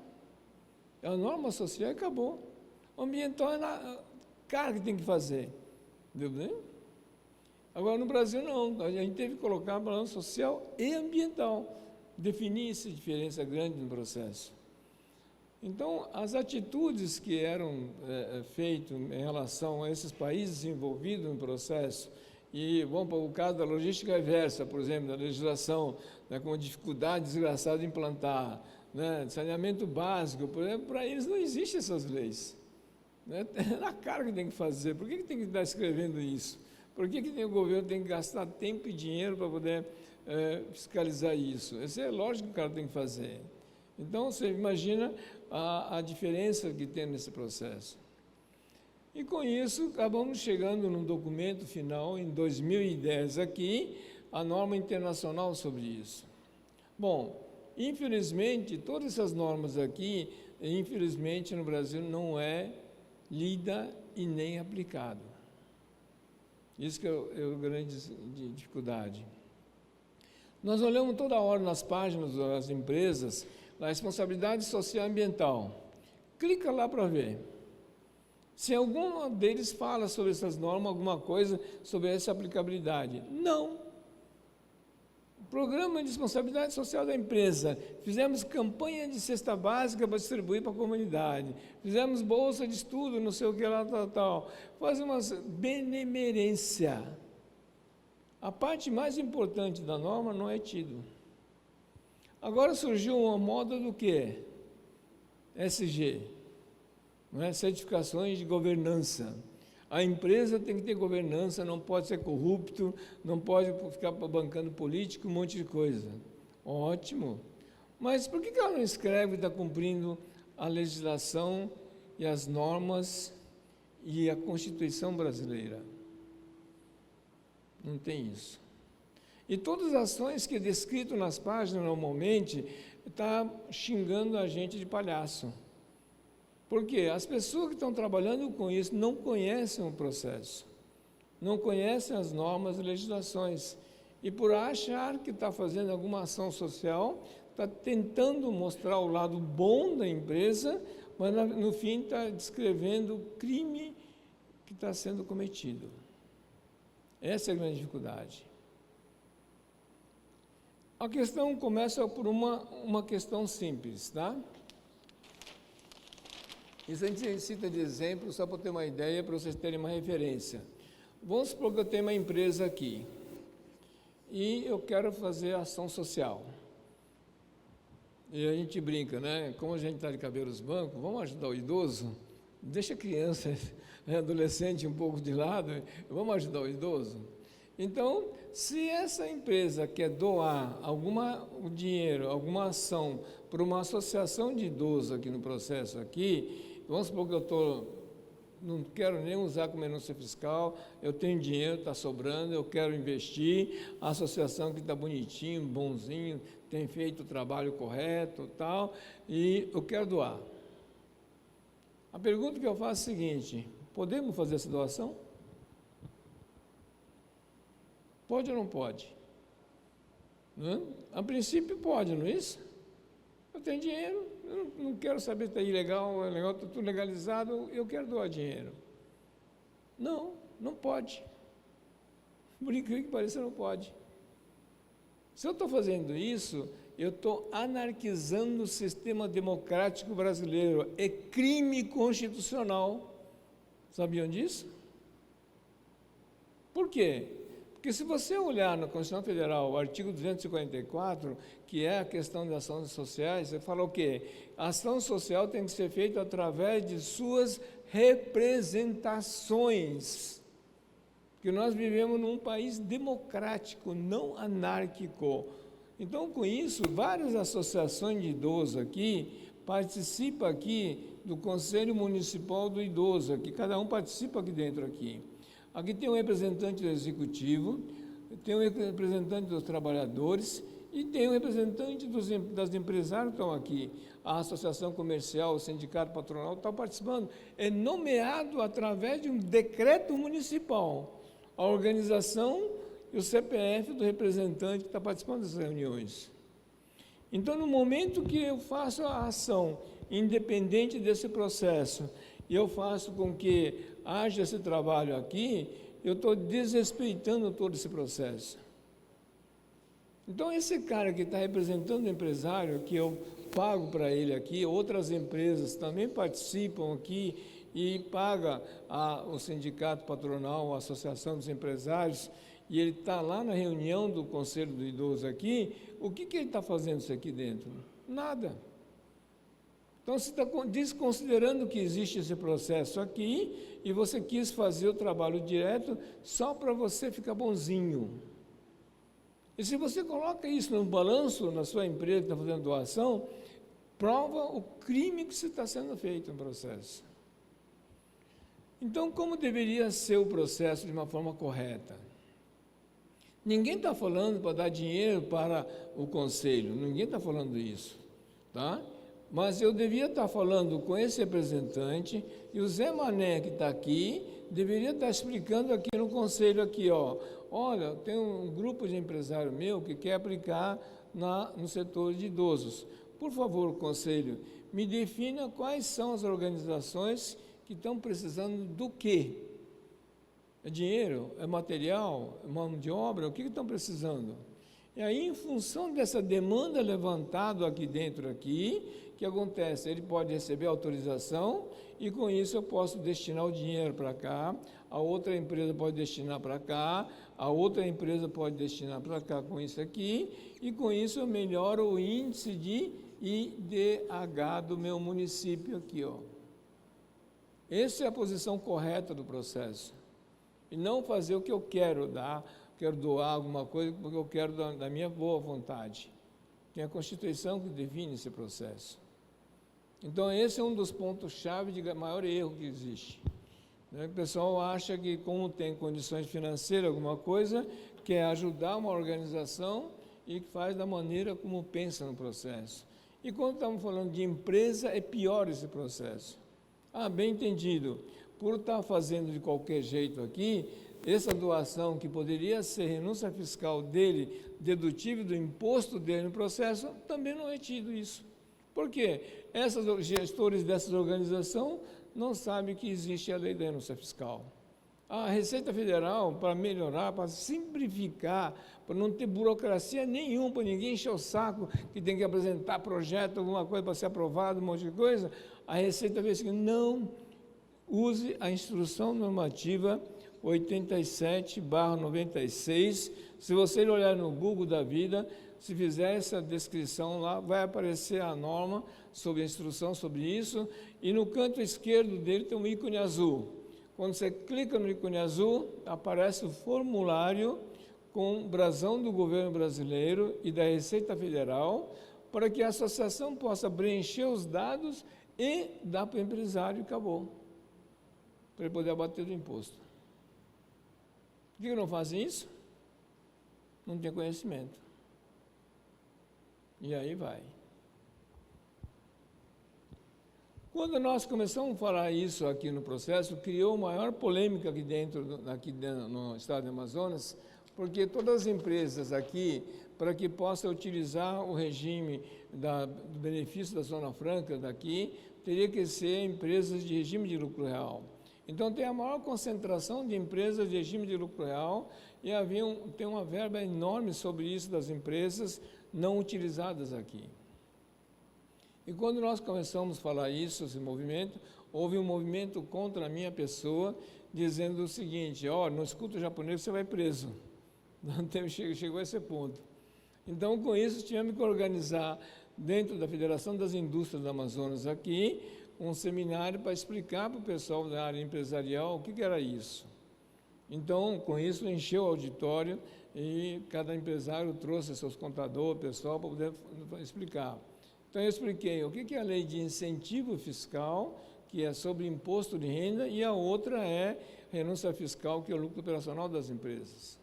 D: A norma social acabou. O ambiental é a cara que tem que fazer. Entendeu? Agora, no Brasil, não. A gente teve que colocar balanço social e ambiental. Definir essa diferença grande no processo. Então, as atitudes que eram feitas em relação a esses países envolvidos no processo E vamos para o caso da logística reversa, por exemplo, da legislação, né, com dificuldade desgraçada de implantar, né, saneamento básico, por exemplo, para eles não existem essas leis. Né? É na cara que tem que fazer. Por que tem que estar escrevendo isso? Por que o governo tem que gastar tempo e dinheiro para poder fiscalizar isso? Isso é lógico que o cara tem que fazer. Então, você imagina a diferença que tem nesse processo. E com isso, acabamos chegando num documento final, em 2010 aqui, a norma internacional sobre isso. Bom, infelizmente, todas essas normas aqui, infelizmente, no Brasil não é lida e nem aplicado. Isso que é a grande dificuldade. Nós olhamos toda hora nas páginas das empresas, a responsabilidade social e ambiental. Clica lá para ver. Se algum deles fala sobre essas normas, alguma coisa sobre essa aplicabilidade. Não. Programa de responsabilidade social da empresa. Fizemos campanha de cesta básica para distribuir para a comunidade. Fizemos bolsa de estudo, não sei o que lá, tal. Faz uma benemerência. A parte mais importante da norma não é tido. Agora surgiu uma moda do quê? SG. Não é? Certificações de governança. A empresa tem que ter governança, não pode ser corrupto, não pode ficar bancando político, um monte de coisa. Ótimo. Mas por que ela não escreve e está cumprindo a legislação e as normas e a Constituição brasileira? Não tem isso. E todas as ações que é descrito nas páginas, normalmente, está xingando a gente de palhaço. Por quê? As pessoas que estão trabalhando com isso não conhecem o processo, não conhecem as normas e legislações. E por achar que está fazendo alguma ação social, está tentando mostrar o lado bom da empresa, mas no fim está descrevendo o crime que está sendo cometido. Essa é a grande dificuldade. A questão começa por uma questão simples, tá? Isso a gente cita de exemplo, só para ter uma ideia, para vocês terem uma referência. Vamos supor que eu tenho uma empresa aqui e eu quero fazer ação social. E a gente brinca, né? Como a gente está de cabelos brancos, vamos ajudar o idoso? Deixa a criança, adolescente um pouco de lado, vamos ajudar o idoso? Então, se essa empresa quer doar o dinheiro, alguma ação para uma associação de idosos aqui no processo aqui, vamos supor que não quero nem usar como renúncia fiscal, eu tenho dinheiro, está sobrando, eu quero investir, a associação que está bonitinho, bonzinho, tem feito o trabalho correto, tal, e eu quero doar. A pergunta que eu faço é a seguinte: podemos fazer essa doação? Pode ou não pode? Não? A princípio pode, não é isso? Eu tenho dinheiro, eu não quero saber se está ilegal, é legal, está tudo legalizado, eu quero doar dinheiro. Não, não pode. Por incrível que pareça, não pode. Se eu estou fazendo isso, eu estou anarquizando o sistema democrático brasileiro. É crime constitucional. Sabiam disso? Por quê? Porque se você olhar na Constituição Federal, o artigo 244, que é a questão das ações sociais, você fala o quê? A ação social tem que ser feita através de suas representações. Porque nós vivemos num país democrático, não anárquico. Então, com isso, várias associações de idosos aqui participam aqui do Conselho Municipal do Idoso, aqui, cada um participa aqui dentro aqui. Aqui tem um representante do Executivo, tem um representante dos trabalhadores e tem um representante das empresários que estão aqui. A Associação Comercial, o Sindicato Patronal estão participando. É nomeado através de um decreto municipal. A organização e o CPF do representante que está participando dessas reuniões. Então, no momento que eu faço a ação, independente desse processo, e eu faço com que haja esse trabalho aqui, eu estou desrespeitando todo esse processo. Então, esse cara que está representando o empresário, que eu pago para ele aqui, outras empresas também participam aqui e paga o sindicato patronal, a associação dos empresários, e ele está lá na reunião do Conselho do Idoso aqui, o que ele está fazendo isso aqui dentro? Nada. Então, você está desconsiderando que existe esse processo aqui e você quis fazer o trabalho direto só para você ficar bonzinho. E se você coloca isso no balanço na sua empresa que está fazendo doação, prova o crime que está sendo feito no processo. Então, como deveria ser o processo de uma forma correta? Ninguém está falando para dar dinheiro para o conselho, ninguém está falando isso, tá? Mas eu devia estar falando com esse representante e o Zé Mané que está aqui deveria estar explicando aqui no conselho aqui, ó, olha, tem um grupo de empresário meu que quer aplicar no setor de idosos. Por favor, conselho, me defina quais são as organizações que estão precisando do quê? É dinheiro? É material? É mão de obra? O que estão precisando? E aí, em função dessa demanda levantada aqui dentro, o que acontece? Ele pode receber autorização e, com isso, eu posso destinar o dinheiro para cá, a outra empresa pode destinar para cá, a outra empresa pode destinar para cá com isso aqui, e, com isso, eu melhoro o índice de IDH do meu município aqui, ó. Essa é a posição correta do processo. E não fazer o que eu quero dar, quero doar alguma coisa porque eu quero da minha boa vontade. Tem a Constituição que define esse processo. Então, esse é um dos pontos-chave de maior erro que existe. O pessoal acha que, como tem condições financeiras, alguma coisa, quer ajudar uma organização e faz da maneira como pensa no processo. E quando estamos falando de empresa, é pior esse processo. Bem entendido. Por estar fazendo de qualquer jeito aqui, essa doação que poderia ser renúncia fiscal dele, dedutível do imposto dele no processo, também não é tido isso. Por quê? Esses gestores dessas organizações não sabem que existe a lei da renúncia fiscal. A Receita Federal, para melhorar, para simplificar, para não ter burocracia nenhuma, para ninguém encher o saco, que tem que apresentar projeto, alguma coisa para ser aprovado, um monte de coisa, a Receita vê assim, não use a instrução normativa 87/96. Se você olhar no Google da vida, se fizer essa descrição lá, vai aparecer a norma sobre a instrução sobre isso, e no canto esquerdo dele tem um ícone azul. Quando você clica no ícone azul, aparece o formulário com brasão do governo brasileiro e da Receita Federal, para que a associação possa preencher os dados e dar para o empresário e acabou, para ele poder abater do imposto. Por que não fazem isso? Não tem conhecimento. E aí vai. Quando nós começamos a falar isso aqui no processo, criou maior polêmica aqui dentro no estado do Amazonas, porque todas as empresas aqui, para que possam utilizar o regime do benefício da Zona Franca daqui, teria que ser empresas de regime de lucro real. Então, tem a maior concentração de empresas de regime de lucro real e tem uma verba enorme sobre isso das empresas não utilizadas aqui. E quando nós começamos a falar isso, esse movimento, houve um movimento contra a minha pessoa, dizendo o seguinte, não escuta o japonês, você vai preso. Chegou a esse ponto. Então, com isso, tivemos que organizar, dentro da Federação das Indústrias do Amazonas aqui, um seminário para explicar para o pessoal da área empresarial o que era isso. Então, com isso, encheu o auditório e cada empresário trouxe seus contadores, pessoal, para poder explicar. Então, eu expliquei o que é a lei de incentivo fiscal, que é sobre imposto de renda, e a outra é renúncia fiscal, que é o lucro operacional das empresas.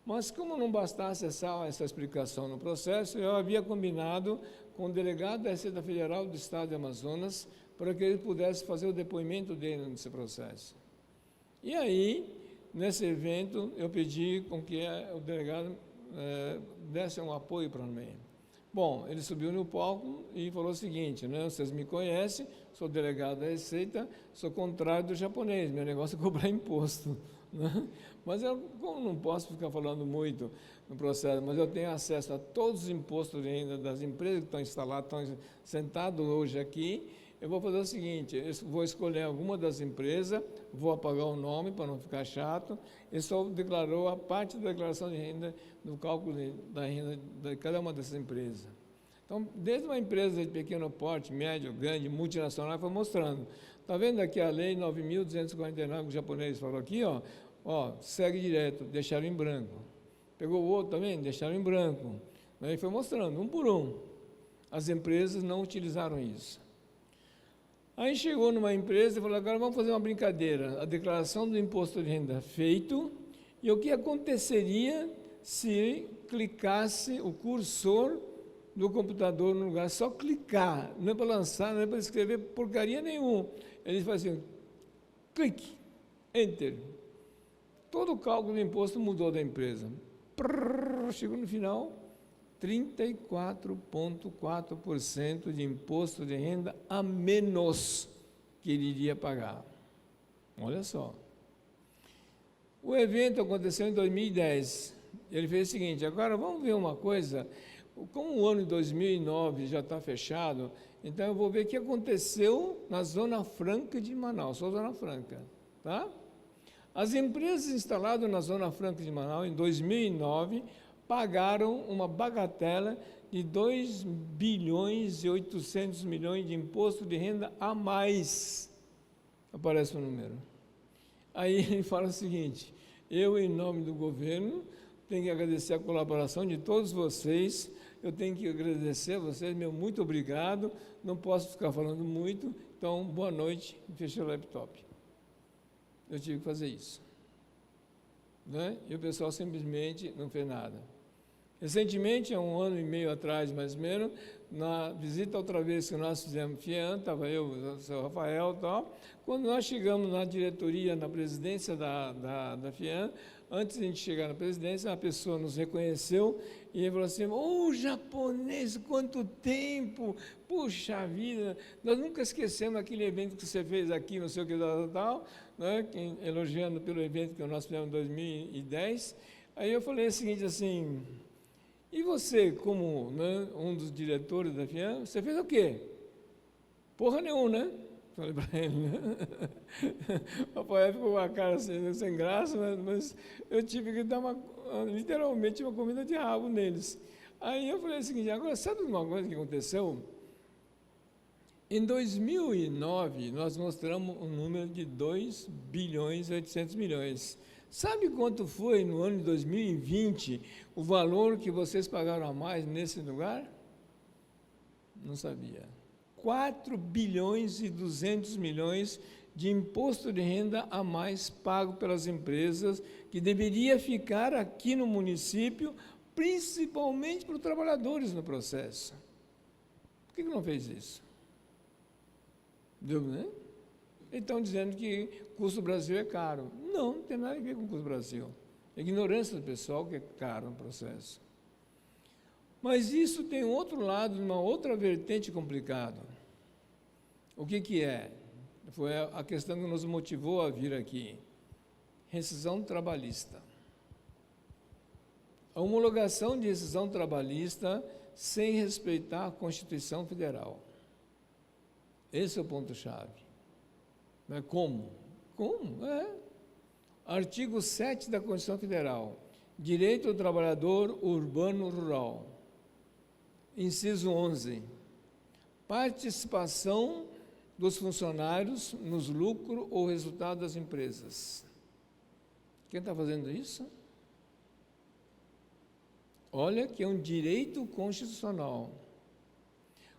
D: Mas, como não bastasse essa explicação no processo, eu havia combinado com o delegado da Receita Federal do Estado de Amazonas para que ele pudesse fazer o depoimento dele nesse processo. E aí, nesse evento, eu pedi com que o delegado desse um apoio para mim. Bom, ele subiu no palco e falou o seguinte, vocês me conhecem, sou delegado da Receita, sou contrário do japonês, meu negócio é cobrar imposto. Mas eu, como não posso ficar falando muito no processo, mas eu tenho acesso a todos os impostos de renda das empresas que estão instaladas, estão sentados hoje aqui, eu vou fazer o seguinte, eu vou escolher alguma das empresas, vou apagar o nome para não ficar chato, ele só declarou a parte da declaração de renda, do cálculo da renda de cada uma dessas empresas. Então, desde uma empresa de pequeno porte, médio, grande, multinacional, foi mostrando. Está vendo aqui a lei 9.249, que o japonês falou aqui, ó, segue direto, deixaram em branco. Pegou o outro também, deixaram em branco. Aí foi mostrando, um por um. As empresas não utilizaram isso. Aí chegou numa empresa e falou, agora vamos fazer uma brincadeira. A declaração do imposto de renda feito, e o que aconteceria se clicasse o cursor do computador no lugar, só clicar, não é para lançar, não é para escrever porcaria nenhuma. Ele faz assim, clique, enter. Todo o cálculo do imposto mudou da empresa. Chegou no final, 34,4% de imposto de renda a menos que ele iria pagar. Olha só. O evento aconteceu em 2010. Ele fez o seguinte, agora vamos ver uma coisa, como o ano de 2009 já está fechado, então eu vou ver o que aconteceu na Zona Franca de Manaus, só Zona Franca, tá? As empresas instaladas na Zona Franca de Manaus, em 2009, pagaram uma bagatela de 2 bilhões e 800 milhões de imposto de renda a mais. Aparece o número. Aí ele fala o seguinte, eu, em nome do governo, tenho que agradecer a colaboração de todos vocês, eu tenho que agradecer a vocês, meu muito obrigado, não posso ficar falando muito, então, boa noite, e fechei o laptop. Eu tive que fazer isso. Né? E o pessoal simplesmente não fez nada. Recentemente, há 1 ano e meio atrás, mais ou menos, na visita outra vez que nós fizemos FIAN, estava eu, o seu Rafael e tal, quando nós chegamos na diretoria, na presidência da FIAN, antes de a gente chegar na presidência, uma pessoa nos reconheceu e ele falou assim, japonês, quanto tempo, puxa vida, nós nunca esquecemos aquele evento que você fez aqui, não sei o que, tal, né, elogiando pelo evento que nós fizemos em 2010. Aí eu falei o seguinte, assim, e você, como, né, um dos diretores da FIAN, você fez o quê? Porra nenhuma, né? Falei para ele, né? O Rafael ficou com a cara assim, sem graça, mas eu tive que dar literalmente uma comida de rabo neles. Aí eu falei o seguinte, agora sabe uma coisa que aconteceu? Em 2009, nós mostramos um número de 2 bilhões e 800 milhões. Sabe quanto foi no ano de 2020 o valor que vocês pagaram a mais nesse lugar? Não sabia. 4 bilhões e 200 milhões de imposto de renda a mais pago pelas empresas, que deveria ficar aqui no município, principalmente para os trabalhadores no processo. Por que não fez isso? Deu, né? Estão dizendo que o custo do Brasil é caro. Não tem nada a ver com o custo do Brasil. É ignorância do pessoal que é caro no processo. Mas isso tem outro lado, uma outra vertente complicada. O que é? Foi a questão que nos motivou a vir aqui. Rescisão trabalhista. A homologação de rescisão trabalhista sem respeitar a Constituição Federal. Esse é o ponto-chave. Mas como? Como? Artigo 7 da Constituição Federal. Direito do trabalhador urbano rural. Inciso 11. Participação dos funcionários nos lucros ou resultado das empresas. Quem está fazendo isso? Olha que é um direito constitucional.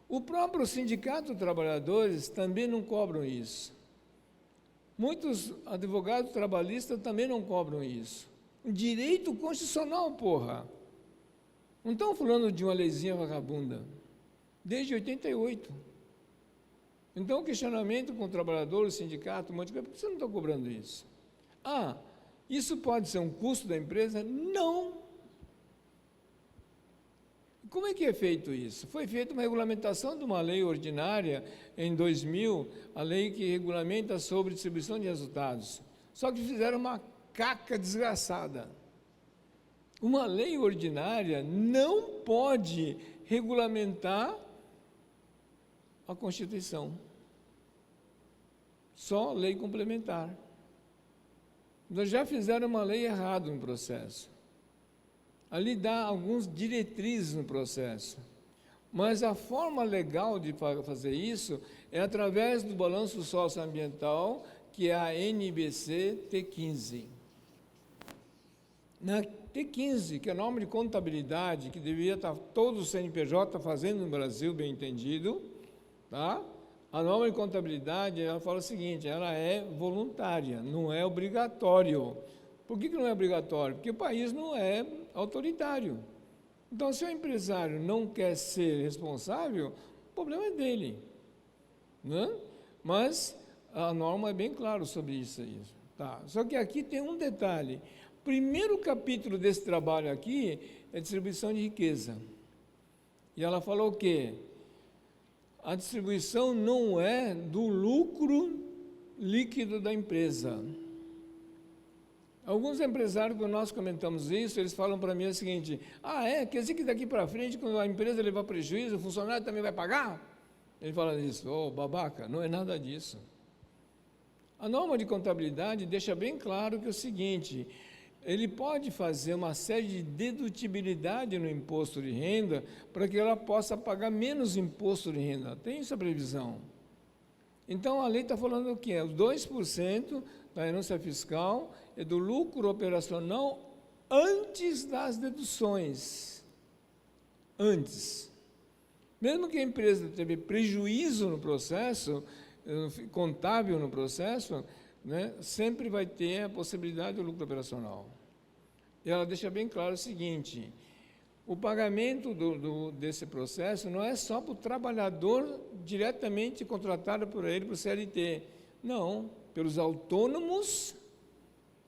D: O próprio Sindicato de Trabalhadores também não cobram isso. Muitos advogados trabalhistas também não cobram isso. Um direito constitucional, porra. Não estão falando de uma leizinha vagabunda. Desde 88. Então, o questionamento com o trabalhador, o sindicato, um monte de coisa, por que você não está cobrando isso? Isso pode ser um custo da empresa? Não. Como é que é feito isso? Foi feita uma regulamentação de uma lei ordinária em 2000, a lei que regulamenta sobre distribuição de resultados. Só que fizeram uma caca desgraçada. Uma lei ordinária não pode regulamentar a Constituição. só lei complementar. Nós já fizeram uma lei errada no processo. Ali dá alguns diretrizes no processo. Mas a forma legal de fazer isso é através do balanço socioambiental, que é a NBC T15. Na T15, que é a norma de contabilidade, que deveria estar todo o CNPJ fazendo no Brasil, bem entendido, tá? A norma de contabilidade, ela fala o seguinte, ela é voluntária, não é obrigatório. Por que não é obrigatório? Porque o país não é autoritário. Então, se o empresário não quer ser responsável, o problema é dele, né? Mas a norma é bem clara sobre isso aí. Tá. Só que aqui tem um detalhe. Primeiro capítulo desse trabalho aqui é distribuição de riqueza. E ela falou o quê? A distribuição não é do lucro líquido da empresa. Alguns empresários, quando nós comentamos isso, eles falam para mim o seguinte, quer dizer que daqui para frente, quando a empresa levar prejuízo, o funcionário também vai pagar? Ele fala isso, babaca, não é nada disso. A norma de contabilidade deixa bem claro que é o seguinte, ele pode fazer uma série de dedutibilidade no imposto de renda para que ela possa pagar menos imposto de renda. Tem essa previsão. Então, a lei está falando o quê? Os 2% da renúncia fiscal é do lucro operacional antes das deduções. Antes. Mesmo que a empresa teve prejuízo no processo, contábil no processo, né, sempre vai ter a possibilidade do lucro operacional. E ela deixa bem claro o seguinte, o pagamento desse processo não é só para o trabalhador diretamente contratado por ele, para o CLT. Não, pelos autônomos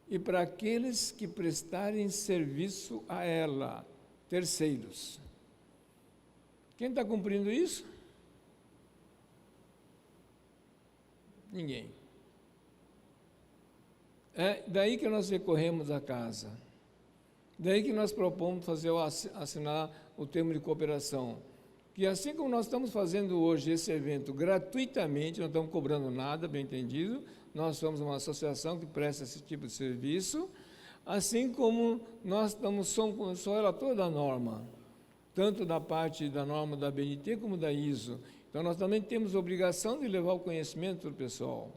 D: e para aqueles que prestarem serviço a ela, terceiros. Quem está cumprindo isso? Ninguém. É daí que nós recorremos à casa. Daí que nós propomos assinar o termo de cooperação. Que assim como nós estamos fazendo hoje esse evento gratuitamente, não estamos cobrando nada, bem entendido, nós somos uma associação que presta esse tipo de serviço, assim como nós somos relator da norma, tanto da parte da norma da BNT como da ISO. Então, nós também temos a obrigação de levar o conhecimento do pessoal.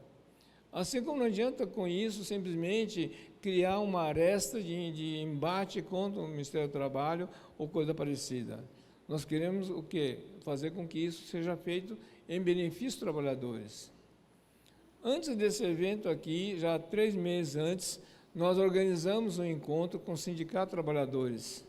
D: Assim como não adianta com isso simplesmente criar uma aresta de embate contra o Ministério do Trabalho ou coisa parecida. Nós queremos o quê? Fazer com que isso seja feito em benefício dos trabalhadores. Antes desse evento aqui, já 3 meses antes, nós organizamos um encontro com o Sindicato de Trabalhadores.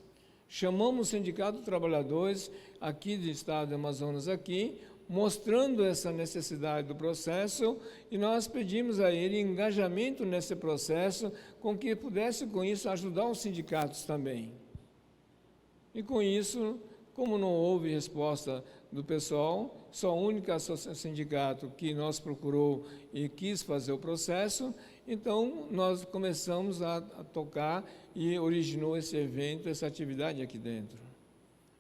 D: Chamamos o Sindicato de Trabalhadores aqui do Estado do Amazonas aqui, mostrando essa necessidade do processo, e nós pedimos a ele engajamento nesse processo, com que pudesse, com isso, ajudar os sindicatos também. E com isso, como não houve resposta do pessoal, só a única sindicato que nós procurou e quis fazer o processo, então nós começamos a tocar e originou esse evento, essa atividade aqui dentro,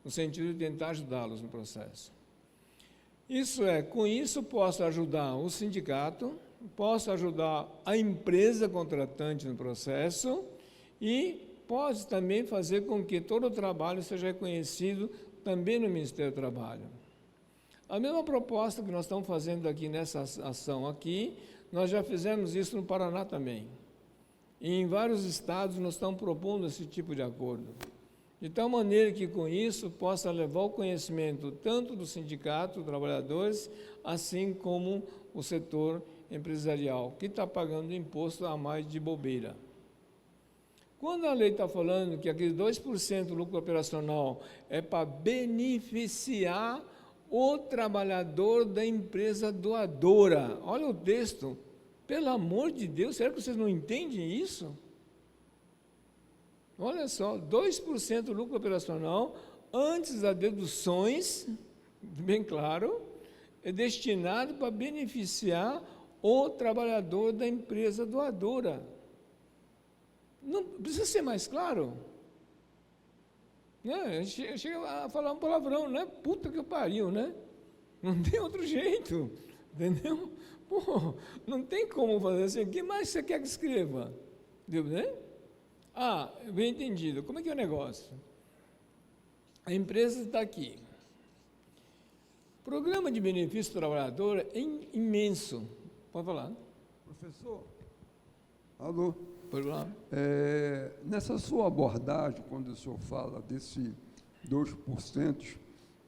D: no sentido de tentar ajudá-los no processo. Com isso posso ajudar o sindicato, posso ajudar a empresa contratante no processo e posso também fazer com que todo o trabalho seja reconhecido também no Ministério do Trabalho. A mesma proposta que nós estamos fazendo aqui nessa ação aqui, nós já fizemos isso no Paraná também. E em vários estados nós estamos propondo esse tipo de acordo. De tal maneira que, com isso, possa levar o conhecimento tanto do sindicato, dos trabalhadores, assim como o setor empresarial, que está pagando imposto a mais de bobeira. Quando a lei está falando que aquele 2% do lucro operacional é para beneficiar o trabalhador da empresa doadora, olha o texto, pelo amor de Deus, será que vocês não entendem isso? Olha só, 2% do lucro operacional, antes das deduções, bem claro, é destinado para beneficiar o trabalhador da empresa doadora. Não precisa ser mais claro? Né? Chega a falar um palavrão, né? Puta que pariu, né? Não tem outro jeito, entendeu? Pô, não tem como fazer assim. O que mais você quer que escreva? Deu, né? Ah, bem entendido. Como é que é o negócio? A empresa está aqui. Programa de benefício do trabalhador é imenso. Pode falar.
C: Professor, alô?
D: Pode falar.
C: Nessa sua abordagem, quando o senhor fala desse 2%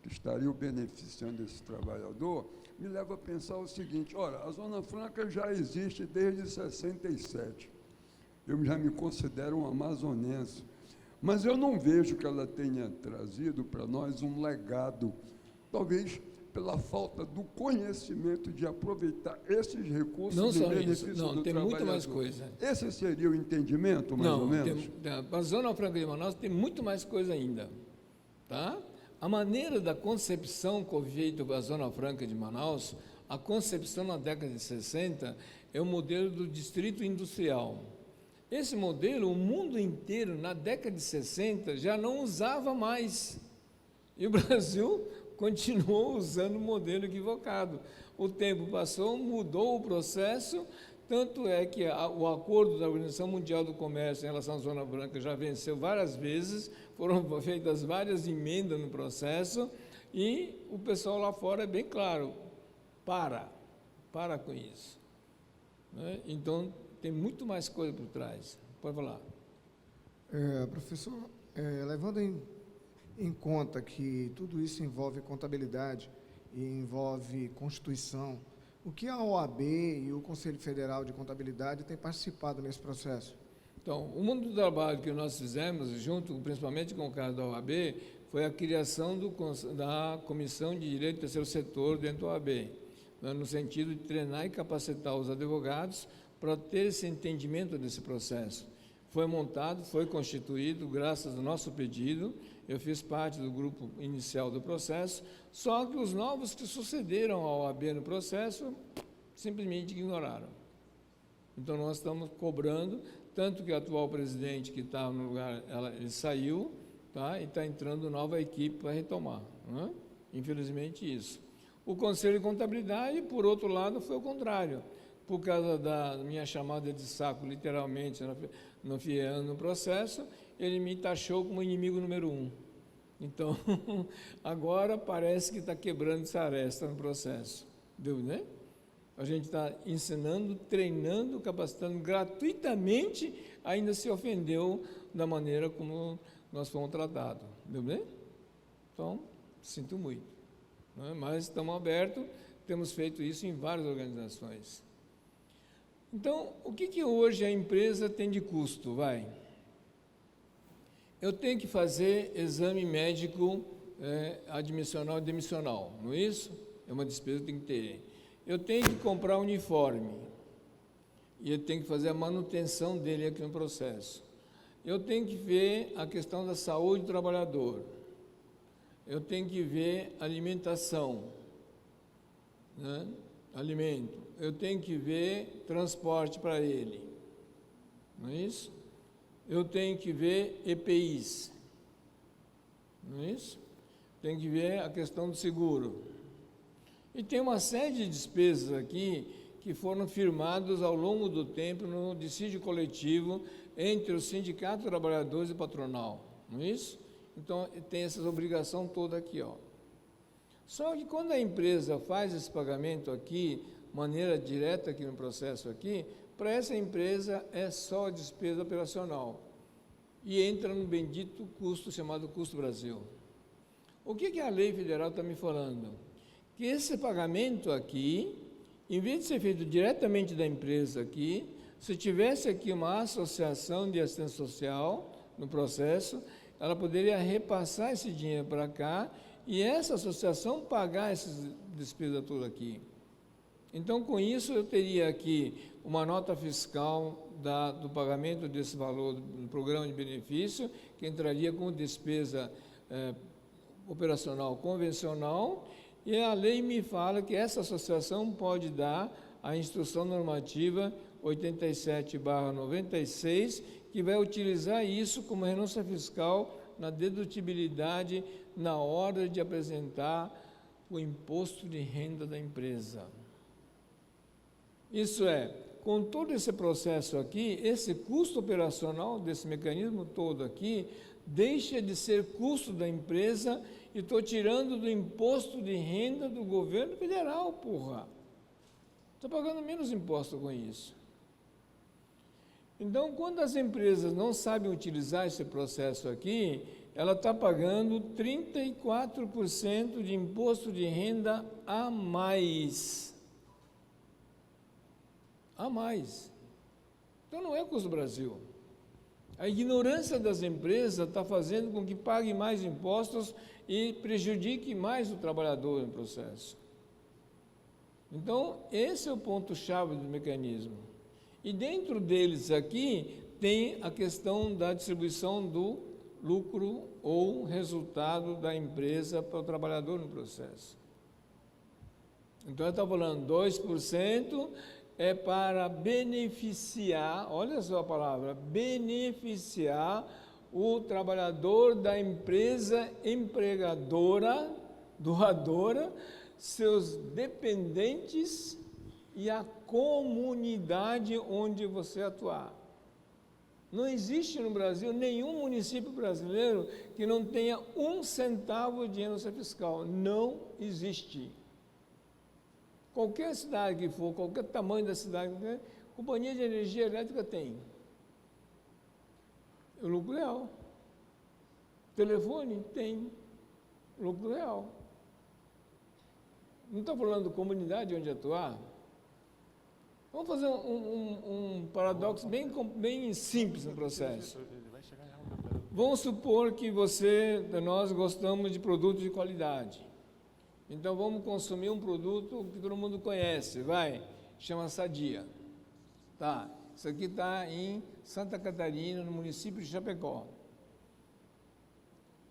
C: que estariam beneficiando esse trabalhador, me leva a pensar o seguinte: ora, a Zona Franca já existe desde 67. Eu já me considero um amazonense, mas eu não vejo que ela tenha trazido para nós um legado, talvez pela falta do conhecimento de aproveitar esses recursos em benefício do trabalhador.
D: Não, tem muito mais coisa.
C: Esse seria o entendimento, mais ou menos?
D: Para a Zona Franca de Manaus tem muito mais coisa ainda. Tá? A maneira da concepção que foi feita para a Zona Franca de Manaus, a concepção na década de 60, é o modelo do distrito industrial. Esse modelo, o mundo inteiro, na década de 60, já não usava mais. E o Brasil continuou usando o modelo equivocado. O tempo passou, mudou o processo, tanto é que o acordo da Organização Mundial do Comércio em relação à Zona Franca já venceu várias vezes, foram feitas várias emendas no processo, e o pessoal lá fora é bem claro, para com isso. Né? Então, tem muito mais coisa por trás. Pode falar.
E: Professor, levando em conta que tudo isso envolve contabilidade e envolve Constituição, o que a OAB e o Conselho Federal de Contabilidade têm participado nesse processo?
D: Então, o mundo do trabalho que nós fizemos, junto principalmente com o caso da OAB, foi a criação da Comissão de Direito do Terceiro Setor dentro da OAB, né, no sentido de treinar e capacitar os advogados para ter esse entendimento desse processo. Foi montado, foi constituído, graças ao nosso pedido. Eu fiz parte do grupo inicial do processo, só que os novos que sucederam ao OAB no processo simplesmente ignoraram. Então, nós estamos cobrando, tanto que o atual presidente que estava no lugar, ele saiu, tá, e está entrando nova equipe para retomar. Né? Infelizmente, isso. O Conselho de Contabilidade, por outro lado, foi o contrário. Por causa da minha chamada de saco, literalmente, no FIEAN, no processo, ele me taxou como inimigo número 1. Então, agora parece que está quebrando essa aresta no processo. Deu, né? A gente está ensinando, treinando, capacitando gratuitamente, ainda se ofendeu da maneira como nós fomos tratados. Deu, né? Então, sinto muito. Né? Mas estamos abertos, temos feito isso em várias organizações. Então, o que hoje a empresa tem de custo? Eu tenho que fazer exame médico admissional e demissional, não é isso? É uma despesa que tem que ter. Eu tenho que comprar uniforme, e eu tenho que fazer a manutenção dele aqui no processo. Eu tenho que ver a questão da saúde do trabalhador. Eu tenho que ver alimentação, né? Alimento. Eu tenho que ver transporte para ele, não é isso? Eu tenho que ver EPIs, não é isso? Tenho que ver a questão do seguro. E tem uma série de despesas aqui que foram firmadas ao longo do tempo no dissídio coletivo entre o sindicato de trabalhadores e patronal, não é isso? Então, tem essa obrigação toda aqui, ó. Só que quando a empresa faz esse pagamento aqui, maneira direta aqui no processo aqui, para essa empresa é só despesa operacional e entra no bendito custo chamado Custo Brasil. O que a lei federal está me falando? Que esse pagamento aqui, em vez de ser feito diretamente da empresa aqui, se tivesse aqui uma associação de assistência social no processo, ela poderia repassar esse dinheiro para cá e essa associação pagar essas despesas todas aqui. Então, com isso, eu teria aqui uma nota fiscal do pagamento desse valor do programa de benefício, que entraria como despesa operacional convencional, e a lei me fala que essa associação pode dar a instrução normativa 87/96, que vai utilizar isso como renúncia fiscal na dedutibilidade na hora de apresentar o imposto de renda da empresa. Isso é, com todo esse processo aqui, esse custo operacional desse mecanismo todo aqui, deixa de ser custo da empresa e estou tirando do imposto de renda do governo federal, porra. Estou pagando menos imposto com isso. Então, quando as empresas não sabem utilizar esse processo aqui, ela está pagando 34% de imposto de renda a mais. A mais. Então, não é custo do Brasil. A ignorância das empresas está fazendo com que pague mais impostos e prejudique mais o trabalhador no processo. Então, esse é o ponto-chave do mecanismo. E dentro deles aqui, tem a questão da distribuição do lucro ou resultado da empresa para o trabalhador no processo. Então, eu estou falando 2% é para beneficiar, olha só a palavra, beneficiar o trabalhador da empresa empregadora, doadora, seus dependentes e a comunidade onde você atuar. Não existe no Brasil nenhum município brasileiro que não tenha 1 centavo de renúncia fiscal. Não existe. Qualquer cidade que for, qualquer tamanho da cidade, companhia de energia elétrica tem. O lucro real. Telefone tem. Lucro real. Não estou falando comunidade onde atuar. Vamos fazer um paradoxo bem simples no processo. Vamos supor que nós gostamos de produtos de qualidade. Então vamos consumir um produto que todo mundo conhece, chama Sadia. Tá, isso aqui está em Santa Catarina, no município de Chapecó.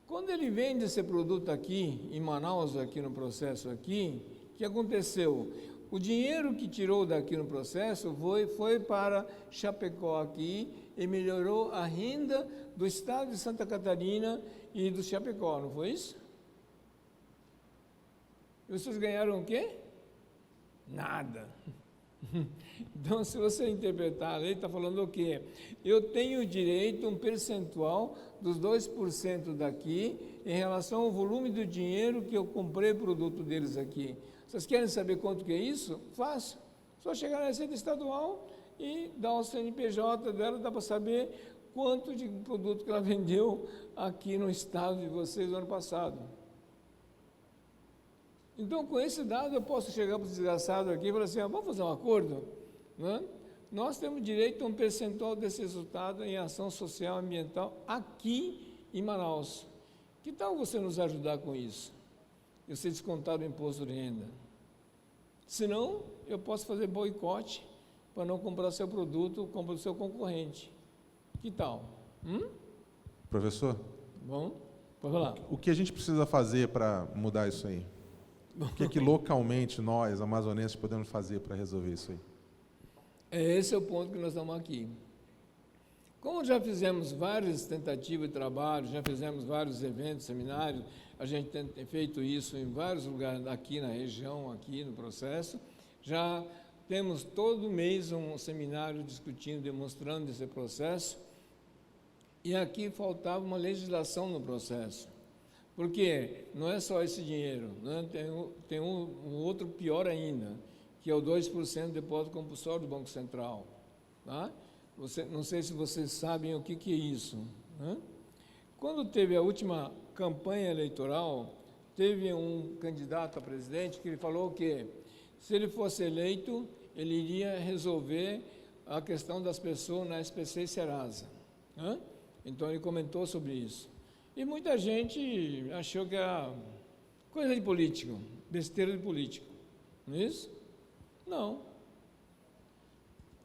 D: Quando ele vende esse produto aqui, em Manaus, aqui no processo aqui, o que aconteceu? O dinheiro que tirou daqui no processo foi para Chapecó aqui e melhorou a renda do estado de Santa Catarina e do Chapecó, não foi isso? E vocês ganharam o quê? Nada. Então, se você interpretar a lei, está falando o quê? Eu tenho direito a um percentual dos 2% daqui em relação ao volume do dinheiro que eu comprei o produto deles aqui. Vocês querem saber quanto que é isso? Fácil. Só chegar na Receita Estadual e dar o CNPJ dela, dá para saber quanto de produto que ela vendeu aqui no estado de vocês no ano passado. Então, com esse dado, eu posso chegar para o desgraçado aqui e falar assim, vamos fazer um acordo? Né? Nós temos direito a um percentual desse resultado em ação social e ambiental aqui em Manaus. Que tal você nos ajudar com isso? E você descontar o imposto de renda. Senão, eu posso fazer boicote para não comprar seu produto, compra do seu concorrente. Que tal?
F: Professor?
D: Bom, pode falar.
F: O que a gente precisa fazer para mudar isso aí? O que localmente nós, amazonenses, podemos fazer para resolver isso aí?
D: Esse é o ponto que nós estamos aqui. Como já fizemos várias tentativas de trabalho, já fizemos vários eventos, seminários, a gente tem feito isso em vários lugares aqui na região, aqui no processo, já temos todo mês um seminário discutindo, demonstrando esse processo, e aqui faltava uma legislação no processo. Porque não é só esse dinheiro, né? Tem um outro pior ainda, que é o 2% de depósito compulsório do Banco Central. Tá? Não sei se vocês sabem o que é isso. Né? Quando teve a última campanha eleitoral, teve um candidato a presidente que ele falou que, se ele fosse eleito, ele iria resolver a questão das pessoas na SPC e Serasa. Né? Então, ele comentou sobre isso. E muita gente achou que era coisa de político, besteira de político. Não é isso? Não.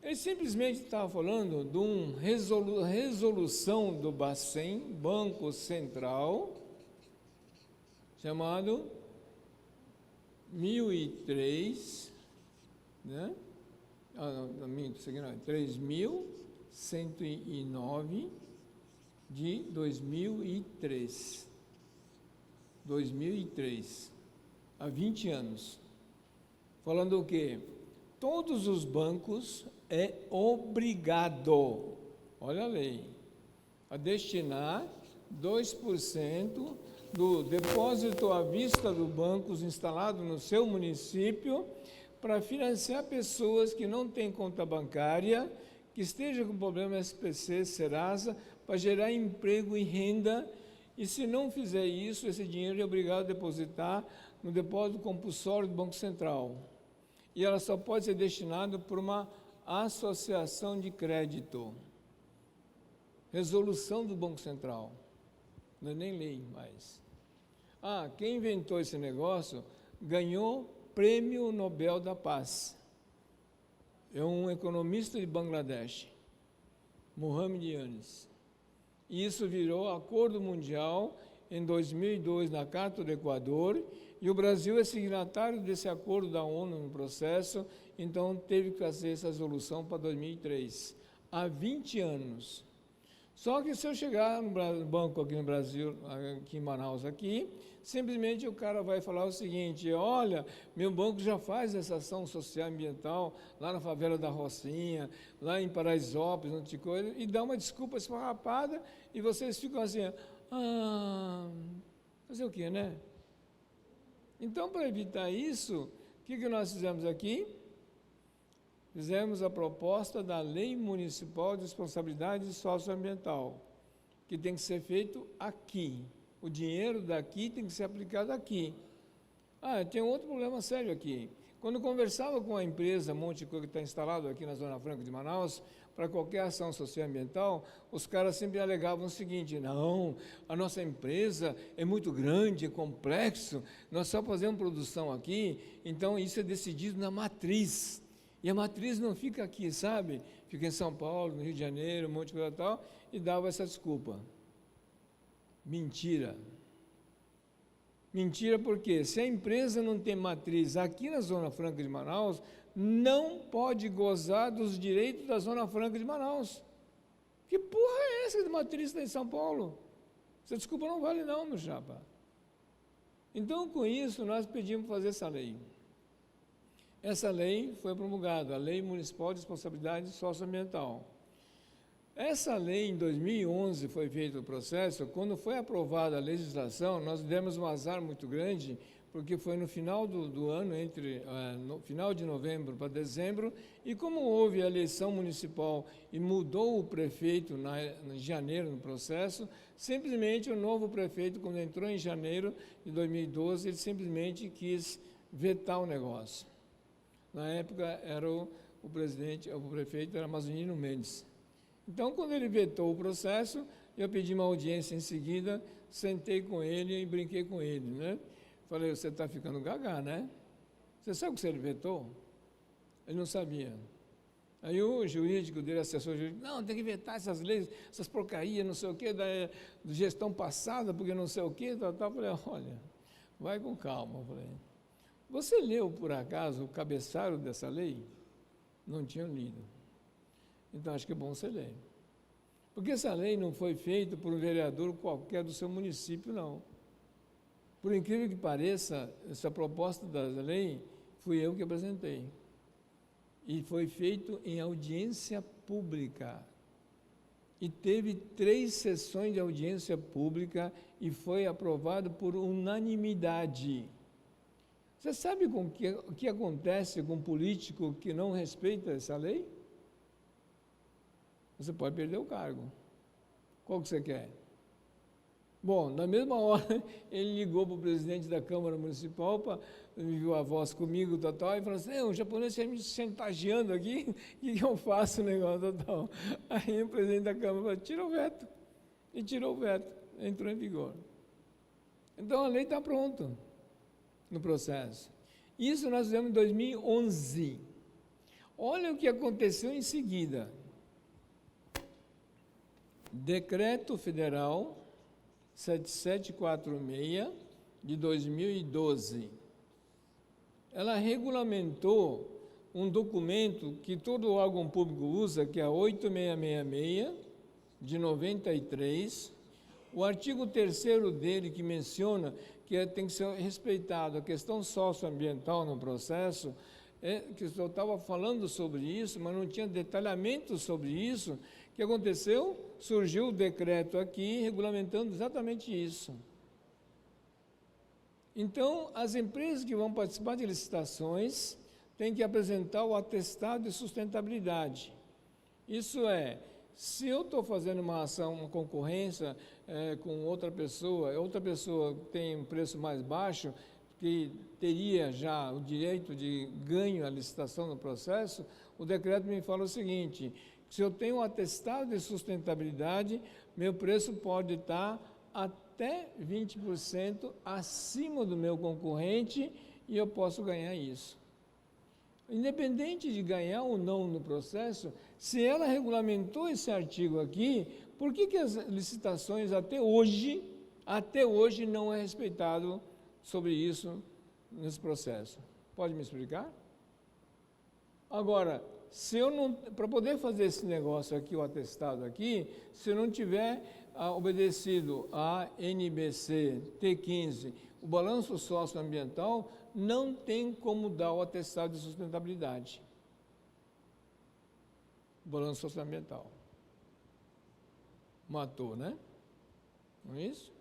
D: Ele simplesmente estava falando de uma resolução do Bacen, Banco Central, chamado 1003, né? 3.109 de 2003. 2003, há 20 anos. Falando o quê? todos os bancos é obrigado, olha a lei, a destinar 2% do depósito à vista do banco instalado no seu município para financiar pessoas que não têm conta bancária, que estejam com problema SPC, Serasa, para gerar emprego e renda. E se não fizer isso, esse dinheiro é obrigado a depositar no depósito compulsório do Banco Central. E ela só pode ser destinada por uma associação de crédito. Resolução do Banco Central. Não é nem lei mais. Quem inventou esse negócio ganhou Prêmio Nobel da Paz. É um economista de Bangladesh, Mohamed Yunus. E isso virou acordo mundial em 2002 na Carta do Equador, e o Brasil é signatário desse acordo da ONU no processo, então teve que fazer essa resolução para 2003, há 20 anos. Só que se eu chegar no banco aqui no Brasil, aqui em Manaus, simplesmente o cara vai falar o seguinte: olha, meu banco já faz essa ação social e ambiental lá na favela da Rocinha, lá em Paraisópolis, não te coisa, e dá uma desculpa esfarrapada, e vocês ficam assim, fazer o quê, né? Então, para evitar isso, o que nós fizemos aqui? Fizemos a proposta da Lei Municipal de Responsabilidade Socioambiental, que tem que ser feito aqui. O dinheiro daqui tem que ser aplicado aqui. Tem um outro problema sério aqui. Quando eu conversava com a empresa Monte Cook, que está instalado aqui na Zona Franca de Manaus, para qualquer ação socioambiental, os caras sempre alegavam o seguinte: não, a nossa empresa é muito grande, é complexo, nós só fazemos produção aqui, então isso é decidido na matriz. E a matriz não fica aqui, sabe? Fica em São Paulo, no Rio de Janeiro, um monte de coisa e tal, e dava essa desculpa. Mentira. Mentira porque se a empresa não tem matriz aqui na Zona Franca de Manaus, não pode gozar dos direitos da Zona Franca de Manaus. Que porra é essa de matriz está em São Paulo? Essa desculpa não vale não, meu chapa. Então, com isso, nós pedimos fazer essa lei. Essa lei foi promulgada, a Lei Municipal de Responsabilidade Socioambiental. Essa lei, em 2011, foi feito o processo. Quando foi aprovada a legislação, nós demos um azar muito grande, porque foi no final do ano, no final de novembro para dezembro, e como houve a eleição municipal e mudou o prefeito em janeiro no processo, simplesmente o novo prefeito, quando entrou em janeiro de 2012, ele simplesmente quis vetar o negócio. Na época, era o prefeito era Amazonino Mendes. Então, quando ele vetou o processo, eu pedi uma audiência em seguida, sentei com ele e brinquei com ele, né? Falei: você está ficando gaga, né? Você sabe o que ele vetou? Ele não sabia. Aí o jurídico dele, assessor jurídico: não, tem que vetar essas leis, essas porcarias, não sei o quê, da gestão passada, porque não sei o quê, tal. Eu falei: olha, vai com calma. Eu falei: você leu, por acaso, o cabeçalho dessa lei? Não tinha lido. Então, acho que é bom você ler. Porque essa lei não foi feita por um vereador qualquer do seu município, não. Por incrível que pareça, essa proposta da lei fui eu que apresentei. E foi feito em audiência pública. E teve 3 sessões de audiência pública e foi aprovado por unanimidade. Você sabe o que acontece com um político que não respeita essa lei? Você pode perder o cargo. Qual que você quer? Bom, na mesma hora, ele ligou para o presidente da Câmara Municipal, viu a voz comigo, e falou assim: o japonês está me chantageando aqui, o que eu faço, negócio, tal. Aí o presidente da Câmara falou: tira o veto. E tirou o veto, entrou em vigor. Então, a lei está pronta no processo. Isso nós fizemos em 2011. Olha o que aconteceu em seguida. Decreto Federal 7746 de 2012. Ela regulamentou um documento que todo órgão público usa, que é a 8666 de 93. O artigo 3º dele, que menciona que tem que ser respeitado a questão socioambiental no processo, que eu estava falando sobre isso, mas não tinha detalhamento sobre isso. O que aconteceu? Surgiu o decreto aqui regulamentando exatamente isso. Então, as empresas que vão participar de licitações têm que apresentar o atestado de sustentabilidade. Isso é, se eu estou fazendo uma ação, uma concorrência com outra pessoa tem um preço mais baixo, que teria já o direito de ganho à licitação no processo, o decreto me fala o seguinte: se eu tenho um atestado de sustentabilidade, meu preço pode estar até 20% acima do meu concorrente e eu posso ganhar isso. Independente de ganhar ou não no processo, se ela regulamentou esse artigo aqui, por que as licitações até hoje não é respeitado sobre isso nesse processo? Pode me explicar? Agora, se eu não, para poder fazer esse negócio aqui, o atestado aqui, se eu não tiver obedecido a NBC T15, o balanço socioambiental, não tem como dar o atestado de sustentabilidade. O balanço socioambiental. Matou, né? Não é isso?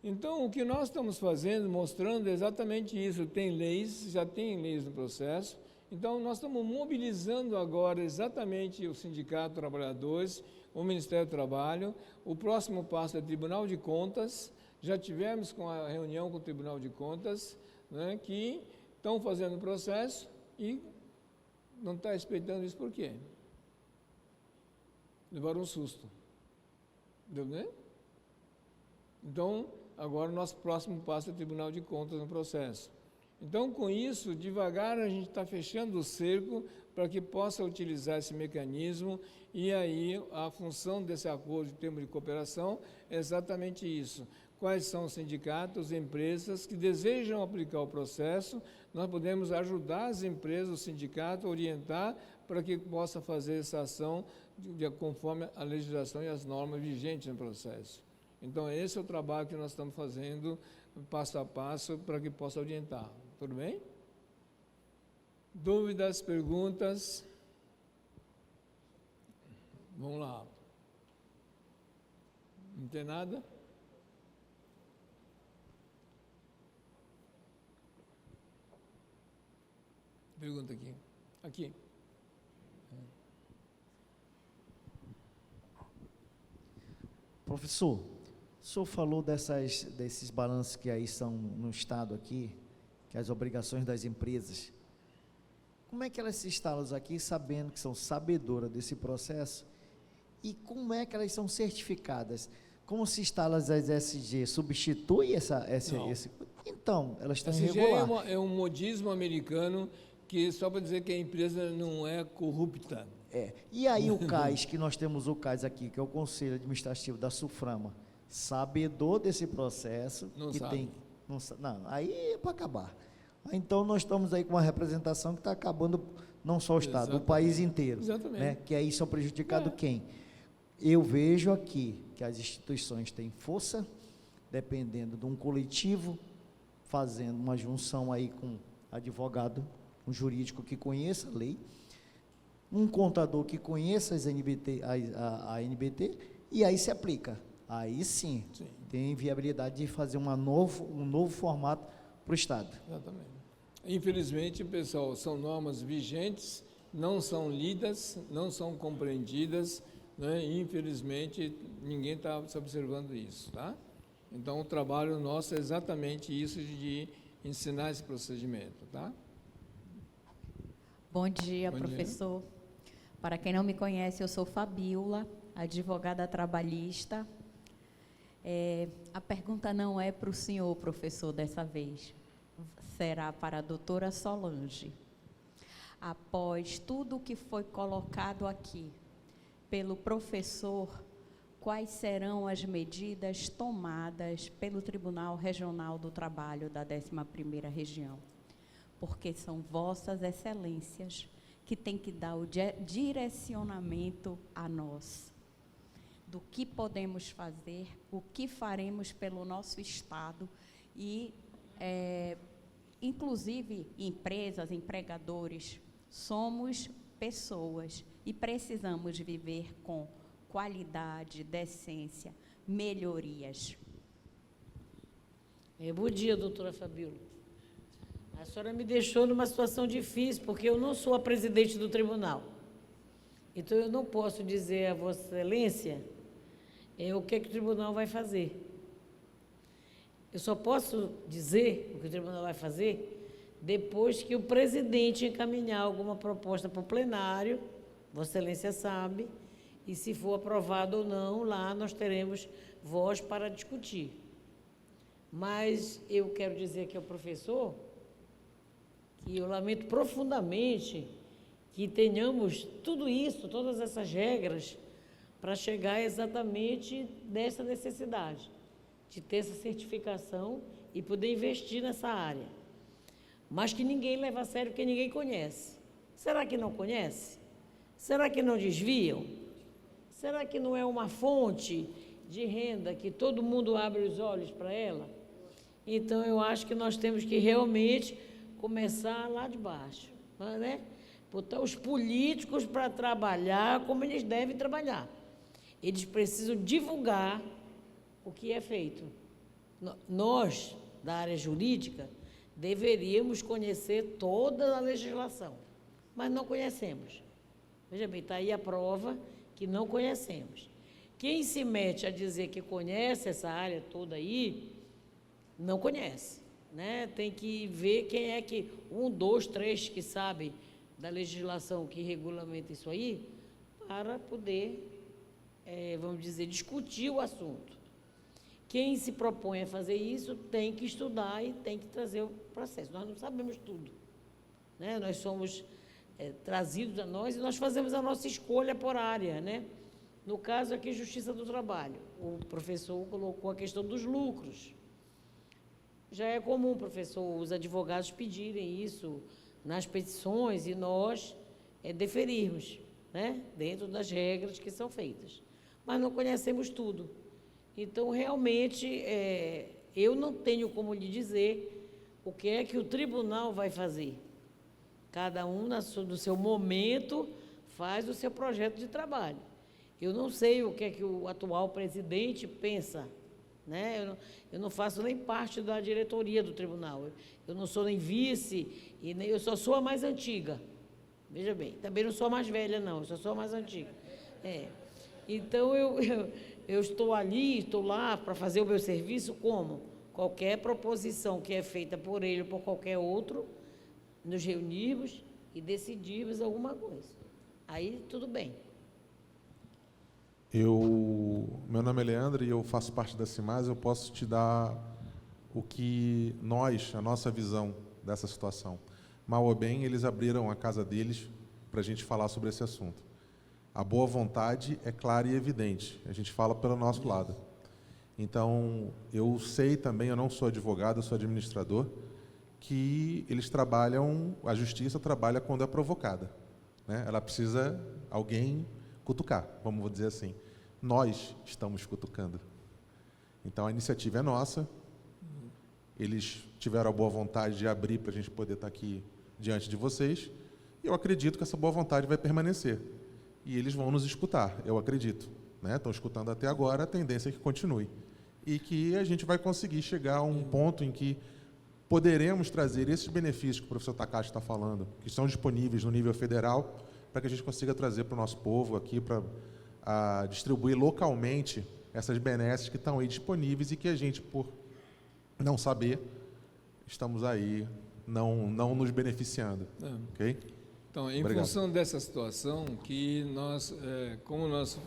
D: Então, o que nós estamos fazendo, mostrando exatamente isso. Tem leis, já tem leis no processo. Então, nós estamos mobilizando agora exatamente o Sindicato de Trabalhadores, o Ministério do Trabalho. O próximo passo é o Tribunal de Contas. Já tivemos com a reunião com o Tribunal de Contas, né, que estão fazendo o processo e não está respeitando isso por quê? Levaram um susto. Deu, né? Então, agora o nosso próximo passo é o Tribunal de Contas no processo. Então, com isso, devagar a gente está fechando o cerco para que possa utilizar esse mecanismo, e aí a função desse acordo de termo de cooperação é exatamente isso. Quais são os sindicatos, empresas que desejam aplicar o processo, nós podemos ajudar as empresas, o sindicato, orientar para que possa fazer essa ação conforme a legislação e as normas vigentes no processo. Então, esse é o trabalho que nós estamos fazendo, passo a passo, para que possa orientar. Tudo bem? Dúvidas, perguntas? Vamos lá. Não tem nada? Pergunta aqui. Aqui.
G: Professor, o senhor falou desses balanços que aí são no Estado aqui, que as obrigações das empresas. Como é que elas se instalam aqui sabendo que são sabedoras desse processo? E como é que elas são certificadas? Como se instala as SG? Substitui esse... Então, elas estão irregulares.
D: É um modismo americano que só para dizer que a empresa não é corrupta.
G: E aí o CAIS, que nós temos o CAIS aqui, que é o Conselho Administrativo da Suframa, sabedor desse processo,
D: Não
G: que
D: sabe.
G: tem... Não, aí é para acabar. Então, nós estamos aí com uma representação que está acabando não só o Estado,
D: Exatamente.
G: o país inteiro.
D: Exatamente.
G: Né? Que aí são prejudicados quem? Eu vejo aqui que as instituições têm força, dependendo de um coletivo, fazendo uma junção aí com advogado, um jurídico que conheça a lei, um contador que conheça as NBT, a NBT, e aí se aplica. Aí sim, tem viabilidade de fazer um novo formato para o Estado.
D: Exatamente. Infelizmente, pessoal, são normas vigentes, não são lidas, não são compreendidas, né? Infelizmente, ninguém está observando isso, tá? Então, o trabalho nosso é exatamente isso, de ensinar esse procedimento, tá?
H: Bom dia,
D: Bom
H: professor. Para quem não me conhece, eu sou Fabíola, advogada trabalhista. A pergunta não é para o senhor, professor, dessa vez. Será para a doutora Solange. Após tudo o que foi colocado aqui pelo professor, quais serão as medidas tomadas pelo Tribunal Regional do Trabalho da 11ª Região? Porque são vossas excelências que têm que dar o direcionamento a nós, do que podemos fazer, o que faremos pelo nosso Estado e inclusive empresas, empregadores, somos pessoas e precisamos viver com qualidade, decência, melhorias.
B: Bom dia, doutora Fabíola. A senhora me deixou numa situação difícil, porque eu não sou a presidente do tribunal. Então, eu não posso dizer a Vossa Excelência o que o tribunal vai fazer. Eu só posso dizer o que o tribunal vai fazer depois que o presidente encaminhar alguma proposta para o plenário, Vossa Excelência sabe, e se for aprovado ou não, lá nós teremos voz para discutir. Mas eu quero dizer aqui ao professor que eu lamento profundamente que tenhamos tudo isso, todas essas regras, para chegar exatamente nessa necessidade de ter essa certificação e poder investir nessa área. Mas que ninguém leva a sério, porque ninguém conhece. Será que não conhece? Será que não desviam? Será que não é uma fonte de renda que todo mundo abre os olhos para ela? Então, eu acho que nós temos que realmente começar lá de baixo, né? Botar os políticos para trabalhar como eles devem trabalhar. Eles precisam divulgar o que é feito. Nós, da área jurídica, deveríamos conhecer toda a legislação, mas não conhecemos. Veja bem, está aí a prova que não conhecemos. Quem se mete a dizer que conhece essa área toda aí, não conhece, né? Tem que ver quem é que, 1, 2, 3 que sabe da legislação que regulamenta isso aí, para poder, vamos dizer, discutir o assunto. Quem se propõe a fazer isso tem que estudar e tem que trazer o processo. Nós não sabemos tudo, né? Nós somos trazidos a nós e nós fazemos a nossa escolha por área, né? No caso aqui, Justiça do Trabalho, o professor colocou a questão dos lucros. Já é comum, professor, os advogados pedirem isso nas petições e nós deferirmos, né, dentro das regras que são feitas. Mas não conhecemos tudo. Então, realmente, eu não tenho como lhe dizer o que é que o tribunal vai fazer. Cada um, no seu momento, faz o seu projeto de trabalho. Eu não sei o que é que o atual presidente pensa, né? Eu não faço nem parte da diretoria do tribunal. Eu não sou nem vice, e nem, eu só sou a mais antiga. Veja bem, também não sou a mais velha, não, eu só sou a mais antiga. Então, eu estou ali, estou lá para fazer o meu serviço como? Qualquer proposição que é feita por ele ou por qualquer outro, nos reunirmos e decidirmos alguma coisa. Aí, tudo bem.
F: Meu nome é Leandro e eu faço parte da CIMAS. Eu posso te dar o que a nossa visão dessa situação. Mal ou bem, eles abriram a casa deles para a gente falar sobre esse assunto. A boa vontade é clara e evidente. A gente fala pelo nosso lado. Então, eu sei também, eu não sou advogado, eu sou administrador, que eles trabalham, a justiça trabalha quando é provocada, né? Ela precisa alguém cutucar, vamos dizer assim. Nós estamos cutucando. Então, a iniciativa é nossa. Eles tiveram a boa vontade de abrir para a gente poder estar aqui diante de vocês. E eu acredito que essa boa vontade vai permanecer. E eles vão nos escutar, eu acredito, né? Estão escutando até agora, a tendência é que continue. E que a gente vai conseguir chegar a um ponto em que poderemos trazer esses benefícios que o professor Takashi está falando, que estão disponíveis no nível federal, para que a gente consiga trazer para o nosso povo aqui, para distribuir localmente essas benesses que estão aí disponíveis e que a gente, por não saber, estamos aí não nos beneficiando. Ok?
D: Então, em
F: Obrigado.
D: função dessa situação, que nós, como nós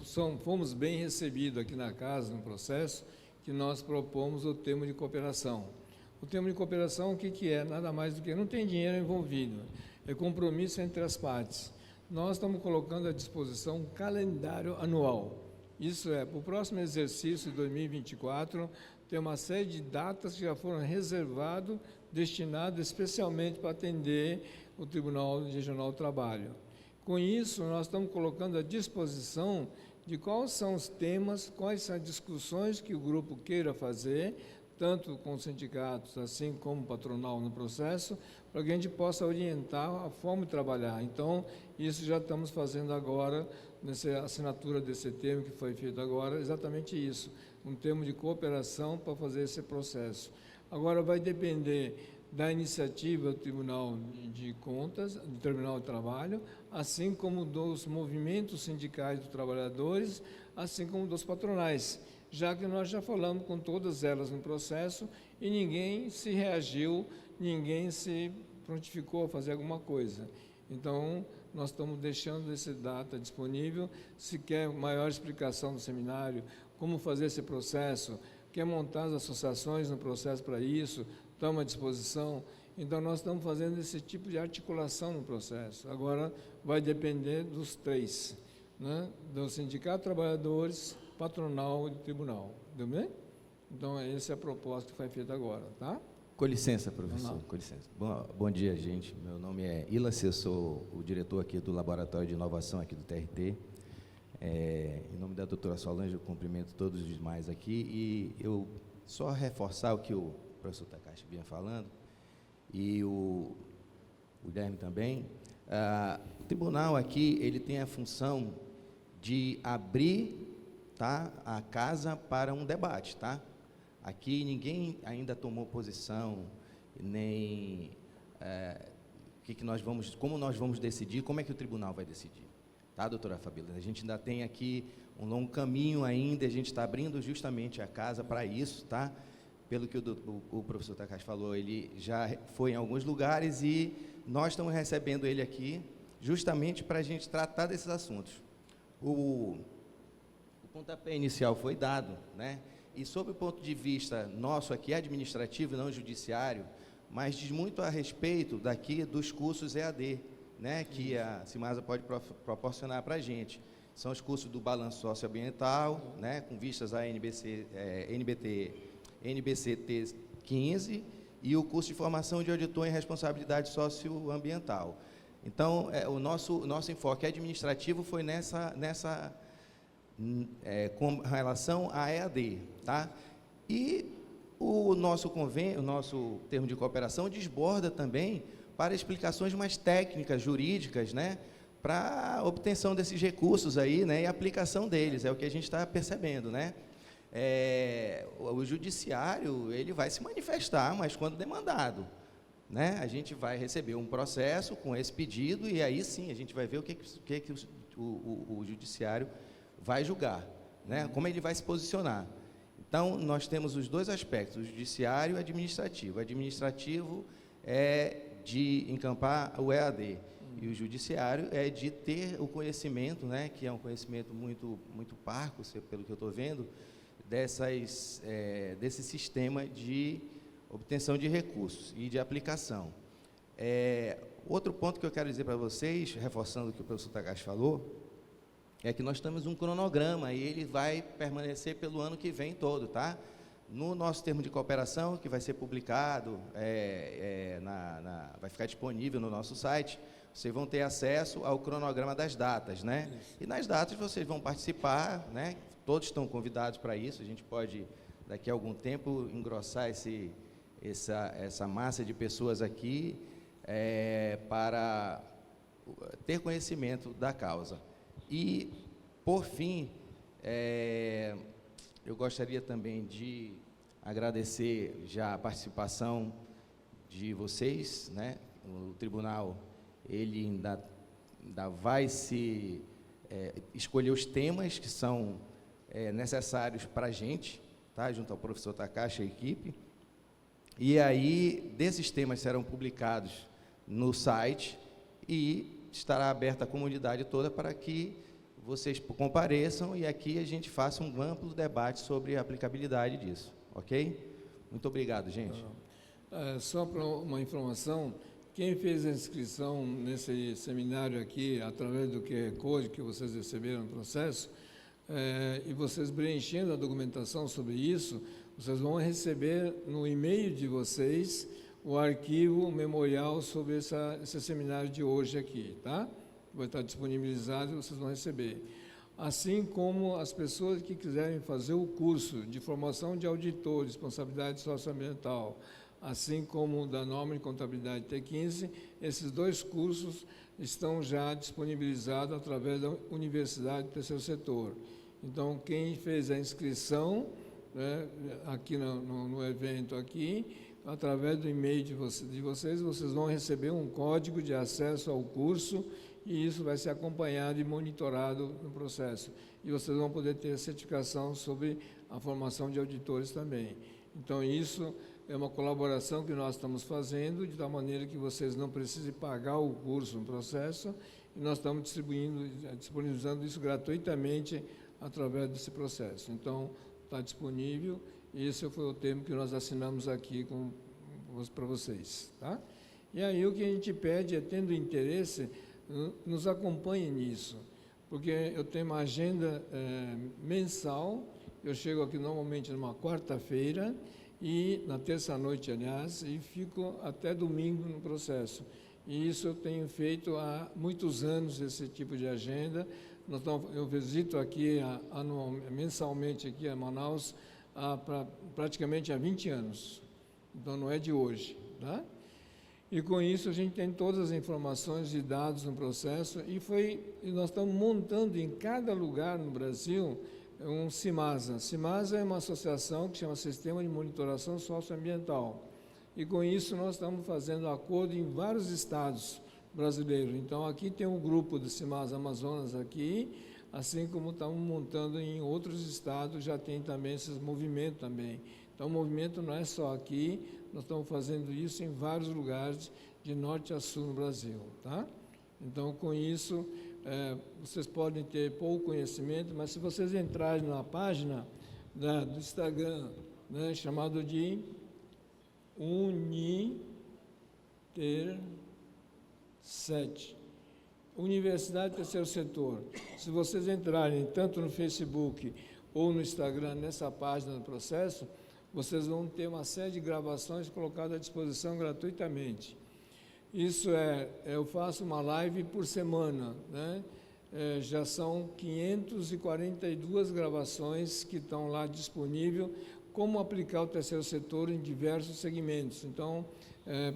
D: fomos bem recebidos aqui na casa, no processo, que nós propomos o termo de cooperação. O termo de cooperação, o que é? Nada mais do que não tem dinheiro envolvido, é compromisso entre as partes. Nós estamos colocando à disposição um calendário anual. Isso é, para o próximo exercício de 2024, tem uma série de datas que já foram reservadas, destinadas especialmente para atender o Tribunal Regional do Trabalho. Com isso, nós estamos colocando à disposição de quais são os temas, quais são as discussões que o grupo queira fazer, tanto com os sindicatos, assim como patronal no processo, para que a gente possa orientar a forma de trabalhar. Então, isso já estamos fazendo agora, nessa assinatura desse termo que foi feito agora, exatamente isso, um termo de cooperação para fazer esse processo. Agora, vai depender da iniciativa do Tribunal de Contas, do Tribunal de Trabalho, assim como dos movimentos sindicais dos trabalhadores, assim como dos patronais, já que nós já falamos com todas elas no processo e ninguém se reagiu, ninguém se prontificou a fazer alguma coisa. Então, nós estamos deixando essa data disponível. Se quer maior explicação do seminário, como fazer esse processo, quer montar as associações no processo para isso, estamos à disposição. Então, nós estamos fazendo esse tipo de articulação no processo. Agora, vai depender dos três, né? Do Sindicato de Trabalhadores, patronal e do tribunal. Entendeu bem? Então, essa é a proposta que foi feita agora, tá?
I: Com licença, professor, com licença. Bom dia, gente. Meu nome é Ilas, eu sou o diretor aqui do Laboratório de Inovação aqui do TRT. Em nome da doutora Solange, eu cumprimento todos os demais aqui e eu só reforçar o que o professor Takashi vinha falando e o Guilherme também. O tribunal aqui, ele tem a função de abrir, tá, a casa para um debate, tá? Aqui ninguém ainda tomou posição, nem como nós vamos decidir, como é que o tribunal vai decidir, tá, doutora Fabíola? A gente ainda tem aqui um longo caminho ainda, a gente está abrindo justamente a casa para isso, tá? Pelo que o professor Takashi falou, ele já foi em alguns lugares e nós estamos recebendo ele aqui justamente para a gente tratar desses assuntos. O pontapé inicial foi dado, né? E sob o ponto de vista nosso aqui, administrativo, não judiciário, mas diz muito a respeito daqui dos cursos EAD, né, que a Cimasa pode proporcionar para a gente. São os cursos do balanço socioambiental, né, com vistas à NBCT 15 e o curso de formação de auditor em responsabilidade socioambiental. Então, o nosso enfoque administrativo foi com relação à EAD, tá? E o nosso convênio, o nosso termo de cooperação desborda também para explicações mais técnicas, jurídicas, né, para obtenção desses recursos aí, né, e aplicação deles, é o que a gente está percebendo, né? O judiciário, ele vai se manifestar, mas quando demandado, né? A gente vai receber um processo com esse pedido e aí sim a gente vai ver o que o judiciário vai julgar, né? Como ele vai se posicionar. Então, nós temos os dois aspectos, o judiciário e o administrativo. O administrativo é de encampar o EAD, e o judiciário é de ter o conhecimento, né, que é um conhecimento muito, muito parco, pelo que eu estou vendo, desse sistema de obtenção de recursos e de aplicação. Outro ponto que eu quero dizer para vocês, reforçando o que o professor Takashi falou, é que nós temos um cronograma e ele vai permanecer pelo ano que vem todo, tá? No nosso termo de cooperação, que vai ser publicado, vai ficar disponível no nosso site, vocês vão ter acesso ao cronograma das datas, né? E nas datas vocês vão participar, né? Todos estão convidados para isso, a gente pode, daqui a algum tempo, engrossar essa massa de pessoas aqui para ter conhecimento da causa. E, por fim, eu gostaria também de agradecer já a participação de vocês, né? O tribunal, ele ainda vai escolher os temas que são necessários para a gente, tá? Junto ao professor Takashi e a equipe. E aí, desses temas serão publicados no site e estará aberta à comunidade toda para que vocês compareçam e aqui a gente faça um amplo debate sobre a aplicabilidade disso, ok? Muito obrigado, gente.
D: Só para uma informação, quem fez a inscrição nesse seminário aqui, através do QR Code que vocês receberam no processo, e vocês preenchendo a documentação sobre isso, vocês vão receber no e-mail de vocês o arquivo memorial sobre esse seminário de hoje aqui, tá? Vai estar disponibilizado e vocês vão receber. assim como as pessoas que quiserem fazer o curso de formação de auditor, de responsabilidade socioambiental, assim como o da norma de contabilidade T15, esses 2 cursos estão já disponibilizados através da Universidade do Terceiro Setor. Então, quem fez a inscrição, né, aqui no evento aqui, através do e-mail de vocês vão receber um código de acesso ao curso e isso vai ser acompanhado e monitorado no processo. E vocês vão poder ter a certificação sobre a formação de auditores também. Então, isso é uma colaboração que nós estamos fazendo, de tal maneira que vocês não precisem pagar o curso no processo, e nós estamos disponibilizando isso gratuitamente através desse processo. Então, está disponível, e esse foi o termo que nós assinamos aqui para vocês. Tá? E aí o que a gente pede é, tendo interesse, nos acompanhe nisso, porque eu tenho uma agenda mensal, eu chego aqui normalmente numa quarta-feira, e na terça-noite, aliás, e fico até domingo no processo. E isso eu tenho feito há muitos anos, esse tipo de agenda. Eu visito aqui mensalmente aqui a Manaus praticamente há 20 anos, então não é de hoje. Tá? E com isso a gente tem todas as informações e dados no processo, e nós estamos montando em cada lugar no Brasil um CIMASA. CIMASA é uma associação que chama Sistema de Monitoração Socioambiental. E com isso nós estamos fazendo acordo em vários estados brasileiros. Então aqui tem um grupo do CIMASA Amazonas aqui, assim como estamos montando em outros estados, já tem também esses movimentos também. Então o movimento não é só aqui, nós estamos fazendo isso em vários lugares, de norte a sul no Brasil. Tá? Então com isso, vocês podem ter pouco conhecimento, mas se vocês entrarem na página do Instagram, né, chamado de Uniter7, Universidade do Terceiro Setor. Se vocês entrarem tanto no Facebook ou no Instagram, nessa página do processo, vocês vão ter uma série de gravações colocadas à disposição gratuitamente. Isso eu faço uma live por semana, né? Já são 542 gravações que estão lá disponíveis, como aplicar o terceiro setor em diversos segmentos. Então,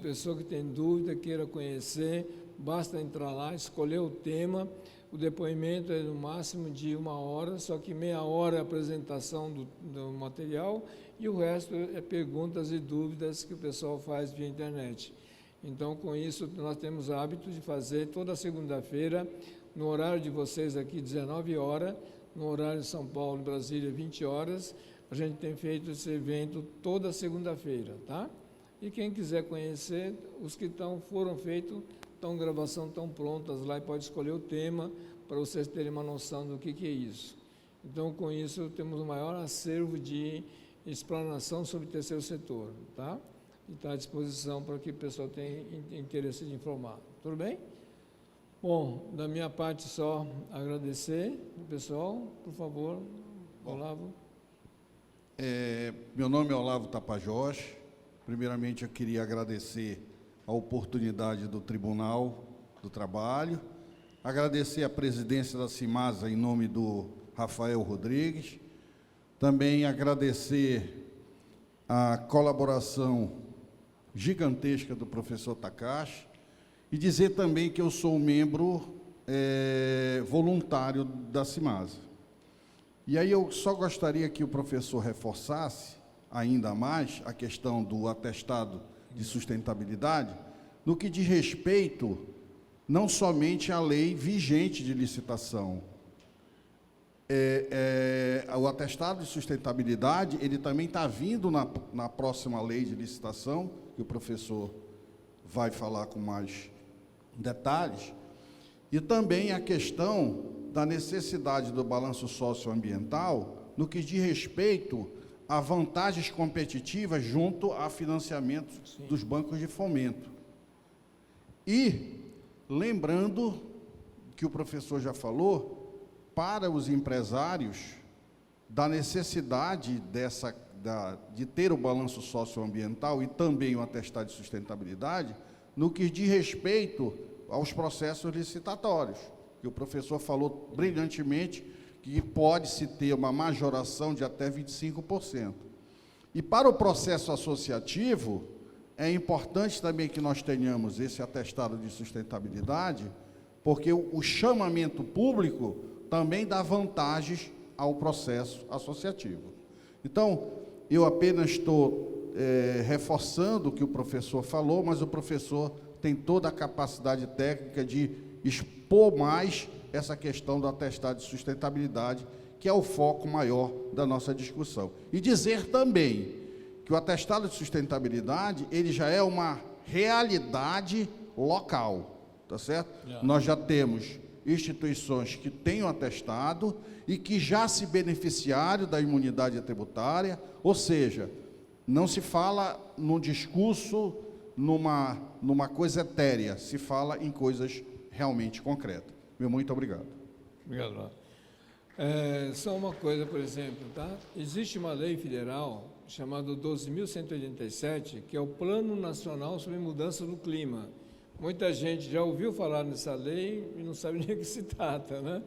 D: pessoa que tem dúvida, queira conhecer, basta entrar lá, escolher o tema. O depoimento é no máximo de 1 hora, só que meia hora é a apresentação do material e o resto é perguntas e dúvidas que o pessoal faz via internet. Então, com isso, nós temos hábito de fazer toda segunda-feira, no horário de vocês aqui, 19 horas, no horário de São Paulo e Brasília, 20 horas, a gente tem feito esse evento toda segunda-feira, tá? E quem quiser conhecer, os que foram feitos, gravação estão prontas lá e pode escolher o tema para vocês terem uma noção do que é isso. Então, com isso, temos o maior acervo de explanação sobre o terceiro setor, tá? E está à disposição para que o pessoal tenha interesse de informar. Tudo bem? Bom, da minha parte só agradecer o pessoal, por favor, Olavo.
J: Meu nome é Olavo Tapajós. Primeiramente, eu queria agradecer a oportunidade do Tribunal do Trabalho, agradecer a presidência da CIMASA em nome do Rafael Rodrigues, também agradecer a colaboração gigantesca do professor Takashi e dizer também que eu sou um membro voluntário da CIMASA. E aí eu só gostaria que o professor reforçasse ainda mais a questão do atestado de sustentabilidade, no que diz respeito não somente à lei vigente de licitação. O atestado de sustentabilidade, ele também está vindo na próxima lei de licitação, que o professor vai falar com mais detalhes, e também a questão da necessidade do balanço socioambiental, no que diz respeito a vantagens competitivas junto a financiamento dos bancos de fomento. E, lembrando que o professor já falou, para os empresários, da necessidade de ter o balanço socioambiental e também o atestado de sustentabilidade, no que diz respeito aos processos licitatórios, que o professor falou brilhantemente, que pode-se ter uma majoração de até 25%. E para o processo associativo, é importante também que nós tenhamos esse atestado de sustentabilidade, porque o chamamento público também dá vantagens ao processo associativo. Então, eu apenas estou reforçando o que o professor falou, mas o professor tem toda a capacidade técnica de expor mais essa questão do atestado de sustentabilidade, que é o foco maior da nossa discussão. E dizer também que o atestado de sustentabilidade, ele já é uma realidade local, tá certo? Nós já temos instituições que têm o atestado e que já se beneficiaram da imunidade tributária, ou seja, não se fala num discurso, numa coisa etérea, se fala em coisas realmente concretas. Meu muito obrigado.
D: Obrigado. Só uma coisa, por exemplo, tá? Existe uma lei federal chamada 12.187, que é o Plano Nacional sobre Mudança do Clima. Muita gente já ouviu falar nessa lei e não sabe nem o que se trata, né?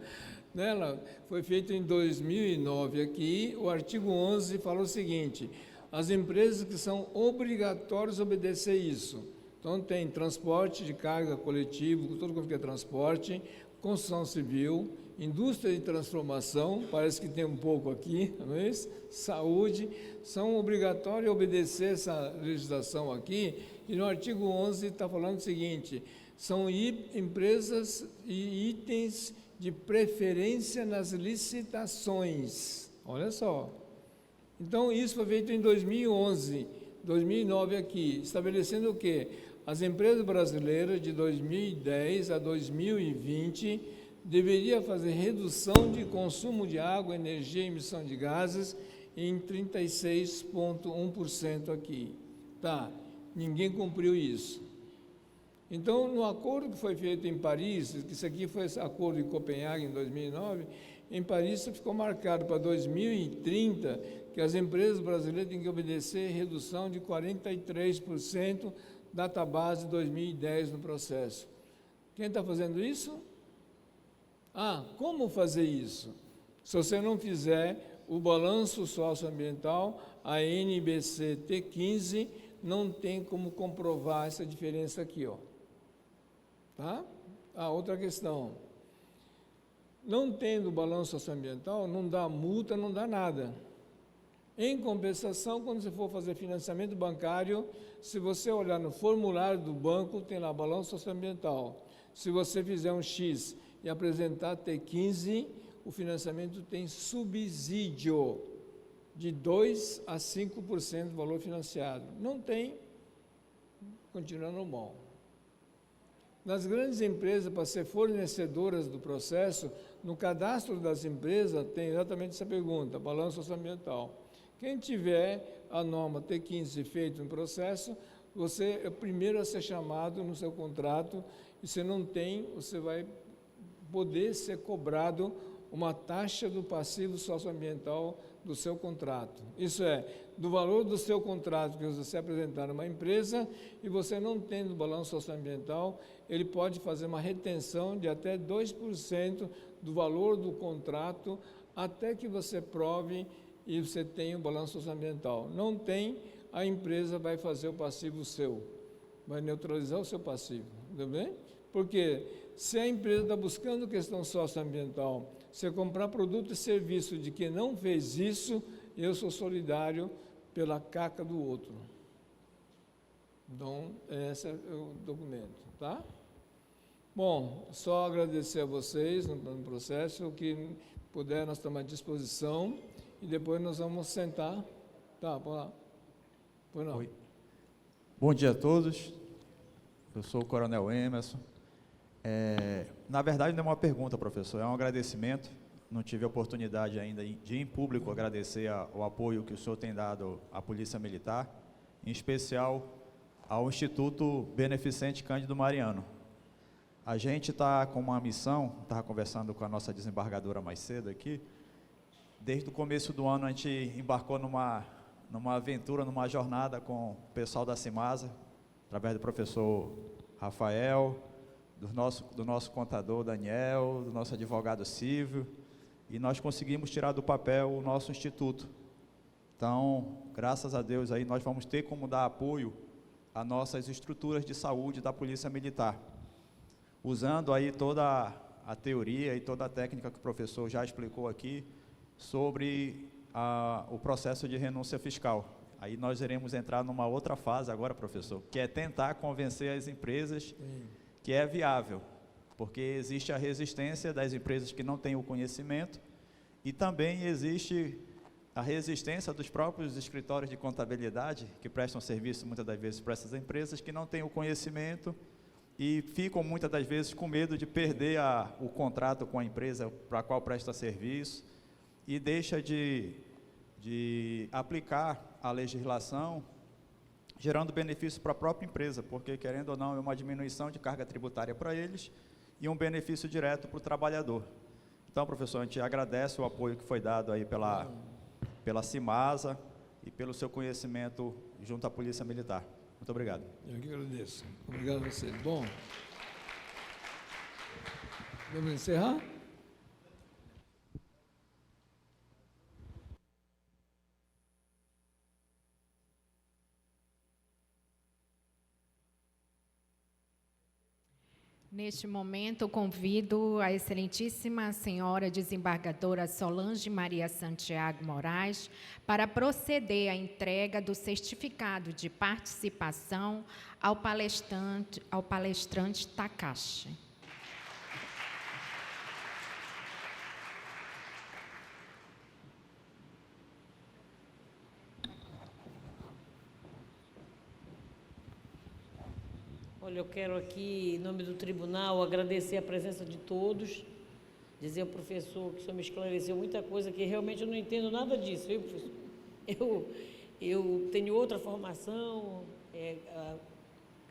D: Nela, foi feito em 2009 aqui, o artigo 11 fala o seguinte: as empresas que são obrigatórias a obedecer isso. Então, tem transporte de carga coletivo, tudo que é transporte, construção civil, indústria de transformação, parece que tem um pouco aqui, não é isso? Saúde, são obrigatórias a obedecer essa legislação aqui, e no artigo 11 está falando o seguinte: são empresas e itens de preferência nas licitações. Olha só. Então, isso foi feito em 2011, 2009 aqui, estabelecendo o quê? As empresas brasileiras de 2010 a 2020 deveriam fazer redução de consumo de água, energia e emissão de gases em 36,1% aqui. Tá, ninguém cumpriu isso. Então, no acordo que foi feito em Paris, que isso aqui foi acordo em Copenhague em 2009, em Paris ficou marcado para 2030 que as empresas brasileiras têm que obedecer redução de 43% database 2010 no processo. Quem está fazendo isso? Como fazer isso? Se você não fizer o balanço socioambiental, a NBC T15 não tem como comprovar essa diferença aqui, ó. Tá? Outra questão. Não tendo balanço socioambiental, não dá multa, não dá nada. Em compensação, quando você for fazer financiamento bancário, se você olhar no formulário do banco, tem lá balanço socioambiental. Se você fizer um X e apresentar T15, o financiamento tem subsídio de 2% a 5% do valor financiado. Não tem, continua normal. Nas grandes empresas, para ser fornecedoras do processo, no cadastro das empresas tem exatamente essa pergunta, balanço socioambiental. Quem tiver a norma T15 feito no processo, você é o primeiro a ser chamado no seu contrato, e se não tem, você vai poder ser cobrado uma taxa do passivo socioambiental do seu contrato. Isso é, do valor do seu contrato que você apresentar numa empresa, e você não tendo balanço socioambiental, ele pode fazer uma retenção de até 2% do valor do contrato, até que você prove e você tenha um balanço socioambiental. Não tem, a empresa vai fazer o passivo seu, vai neutralizar o seu passivo, tudo bem? Porque se a empresa está buscando questão socioambiental, se eu comprar produto e serviço de quem não fez isso, eu sou solidário pela caca do outro. Então, esse é o documento, tá? Bom, só agradecer a vocês no processo, o que puder nós estamos à disposição, e depois nós vamos sentar. Tá, vamos lá. Pois não.
K: Oi. Bom dia a todos, eu sou o Coronel Emerson. Na verdade, não é uma pergunta, professor, é um agradecimento. Não tive a oportunidade ainda de, em público, agradecer o apoio que o senhor tem dado à Polícia Militar, em especial ao Instituto Beneficente Cândido Mariano. A gente está com uma missão, estava conversando com a nossa desembargadora mais cedo aqui, desde o começo do ano a gente embarcou numa aventura, numa jornada com o pessoal da Cimasa, através do professor Rafael, do nosso contador Daniel, do nosso advogado Silvio, e nós conseguimos tirar do papel o nosso instituto. Então, graças a Deus, aí nós vamos ter como dar apoio a nossas estruturas de saúde da Polícia Militar, usando aí toda a teoria e toda a técnica que o professor já explicou aqui sobre o processo de renúncia fiscal. Aí nós iremos entrar numa outra fase agora, professor, que é tentar convencer as empresas que é viável, porque existe a resistência das empresas que não têm o conhecimento e também existe a resistência dos próprios escritórios de contabilidade, que prestam serviço muitas das vezes para essas empresas, que não têm o conhecimento e ficam muitas das vezes com medo de perder o contrato com a empresa para a qual presta serviço e deixa de aplicar a legislação, gerando benefício para a própria empresa, porque, querendo ou não, é uma diminuição de carga tributária para eles e um benefício direto para o trabalhador. Então, professor, a gente agradece o apoio que foi dado aí pela Cimasa e pelo seu conhecimento junto à Polícia Militar. Muito obrigado.
D: Eu que agradeço. Obrigado a você. Bom, vamos encerrar?
A: Neste momento, convido a excelentíssima senhora desembargadora Solange Maria Santiago Moraes para proceder à entrega do certificado de participação ao palestrante Takashi.
B: Olha, eu quero aqui, em nome do tribunal, agradecer a presença de todos, dizer ao professor que o senhor me esclareceu muita coisa que realmente eu não entendo nada disso, viu, professor? Eu tenho outra formação,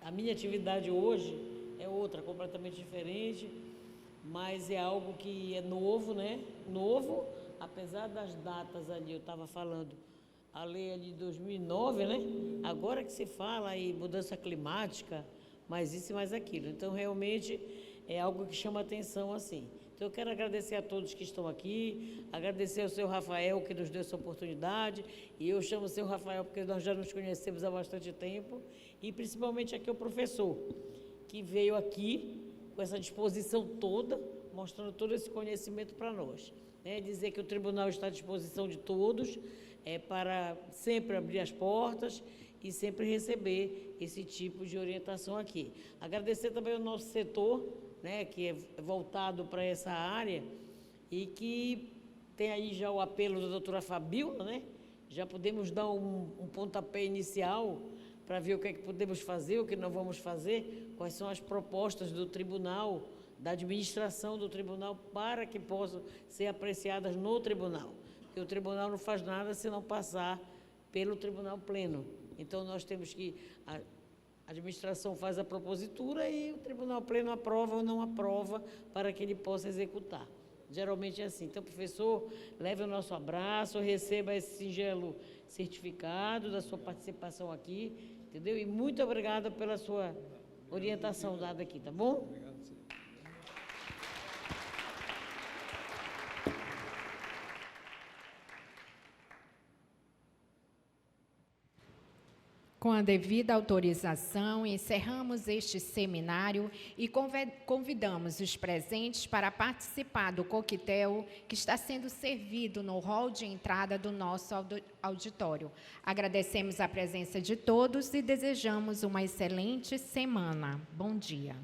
B: a minha atividade hoje é outra, completamente diferente, mas é algo que é novo, né? Novo, apesar das datas ali, eu estava falando, a lei ali de 2009, né? Agora que se fala aí mudança climática, mais isso e mais aquilo. Então, realmente, é algo que chama atenção, assim. Então, eu quero agradecer a todos que estão aqui, agradecer ao seu Rafael, que nos deu essa oportunidade, e eu chamo o seu Rafael porque nós já nos conhecemos há bastante tempo, e principalmente aqui o professor, que veio aqui com essa disposição toda, mostrando todo esse conhecimento para nós. Né? Dizer que o tribunal está à disposição de todos, para sempre abrir as portas e sempre receber esse tipo de orientação aqui. Agradecer também ao nosso setor, né, que é voltado para essa área e que tem aí já o apelo da doutora Fabíola, né? Já podemos dar um pontapé inicial para ver o que é que podemos fazer, o que não vamos fazer, quais são as propostas do tribunal, da administração do tribunal, para que possam ser apreciadas no tribunal. Porque o tribunal não faz nada se não passar pelo tribunal pleno. Então, nós temos que... A administração faz a propositura e o tribunal pleno aprova ou não aprova para que ele possa executar. Geralmente é assim. Então, professor, leve o nosso abraço, receba esse singelo certificado da sua participação aqui, entendeu? E muito obrigada pela sua orientação dada aqui, tá bom?
D: Obrigado.
A: Com a devida autorização, encerramos este seminário e convidamos os presentes para participar do coquetel que está sendo servido no hall de entrada do nosso auditório. Agradecemos a presença de todos e desejamos uma excelente semana. Bom dia.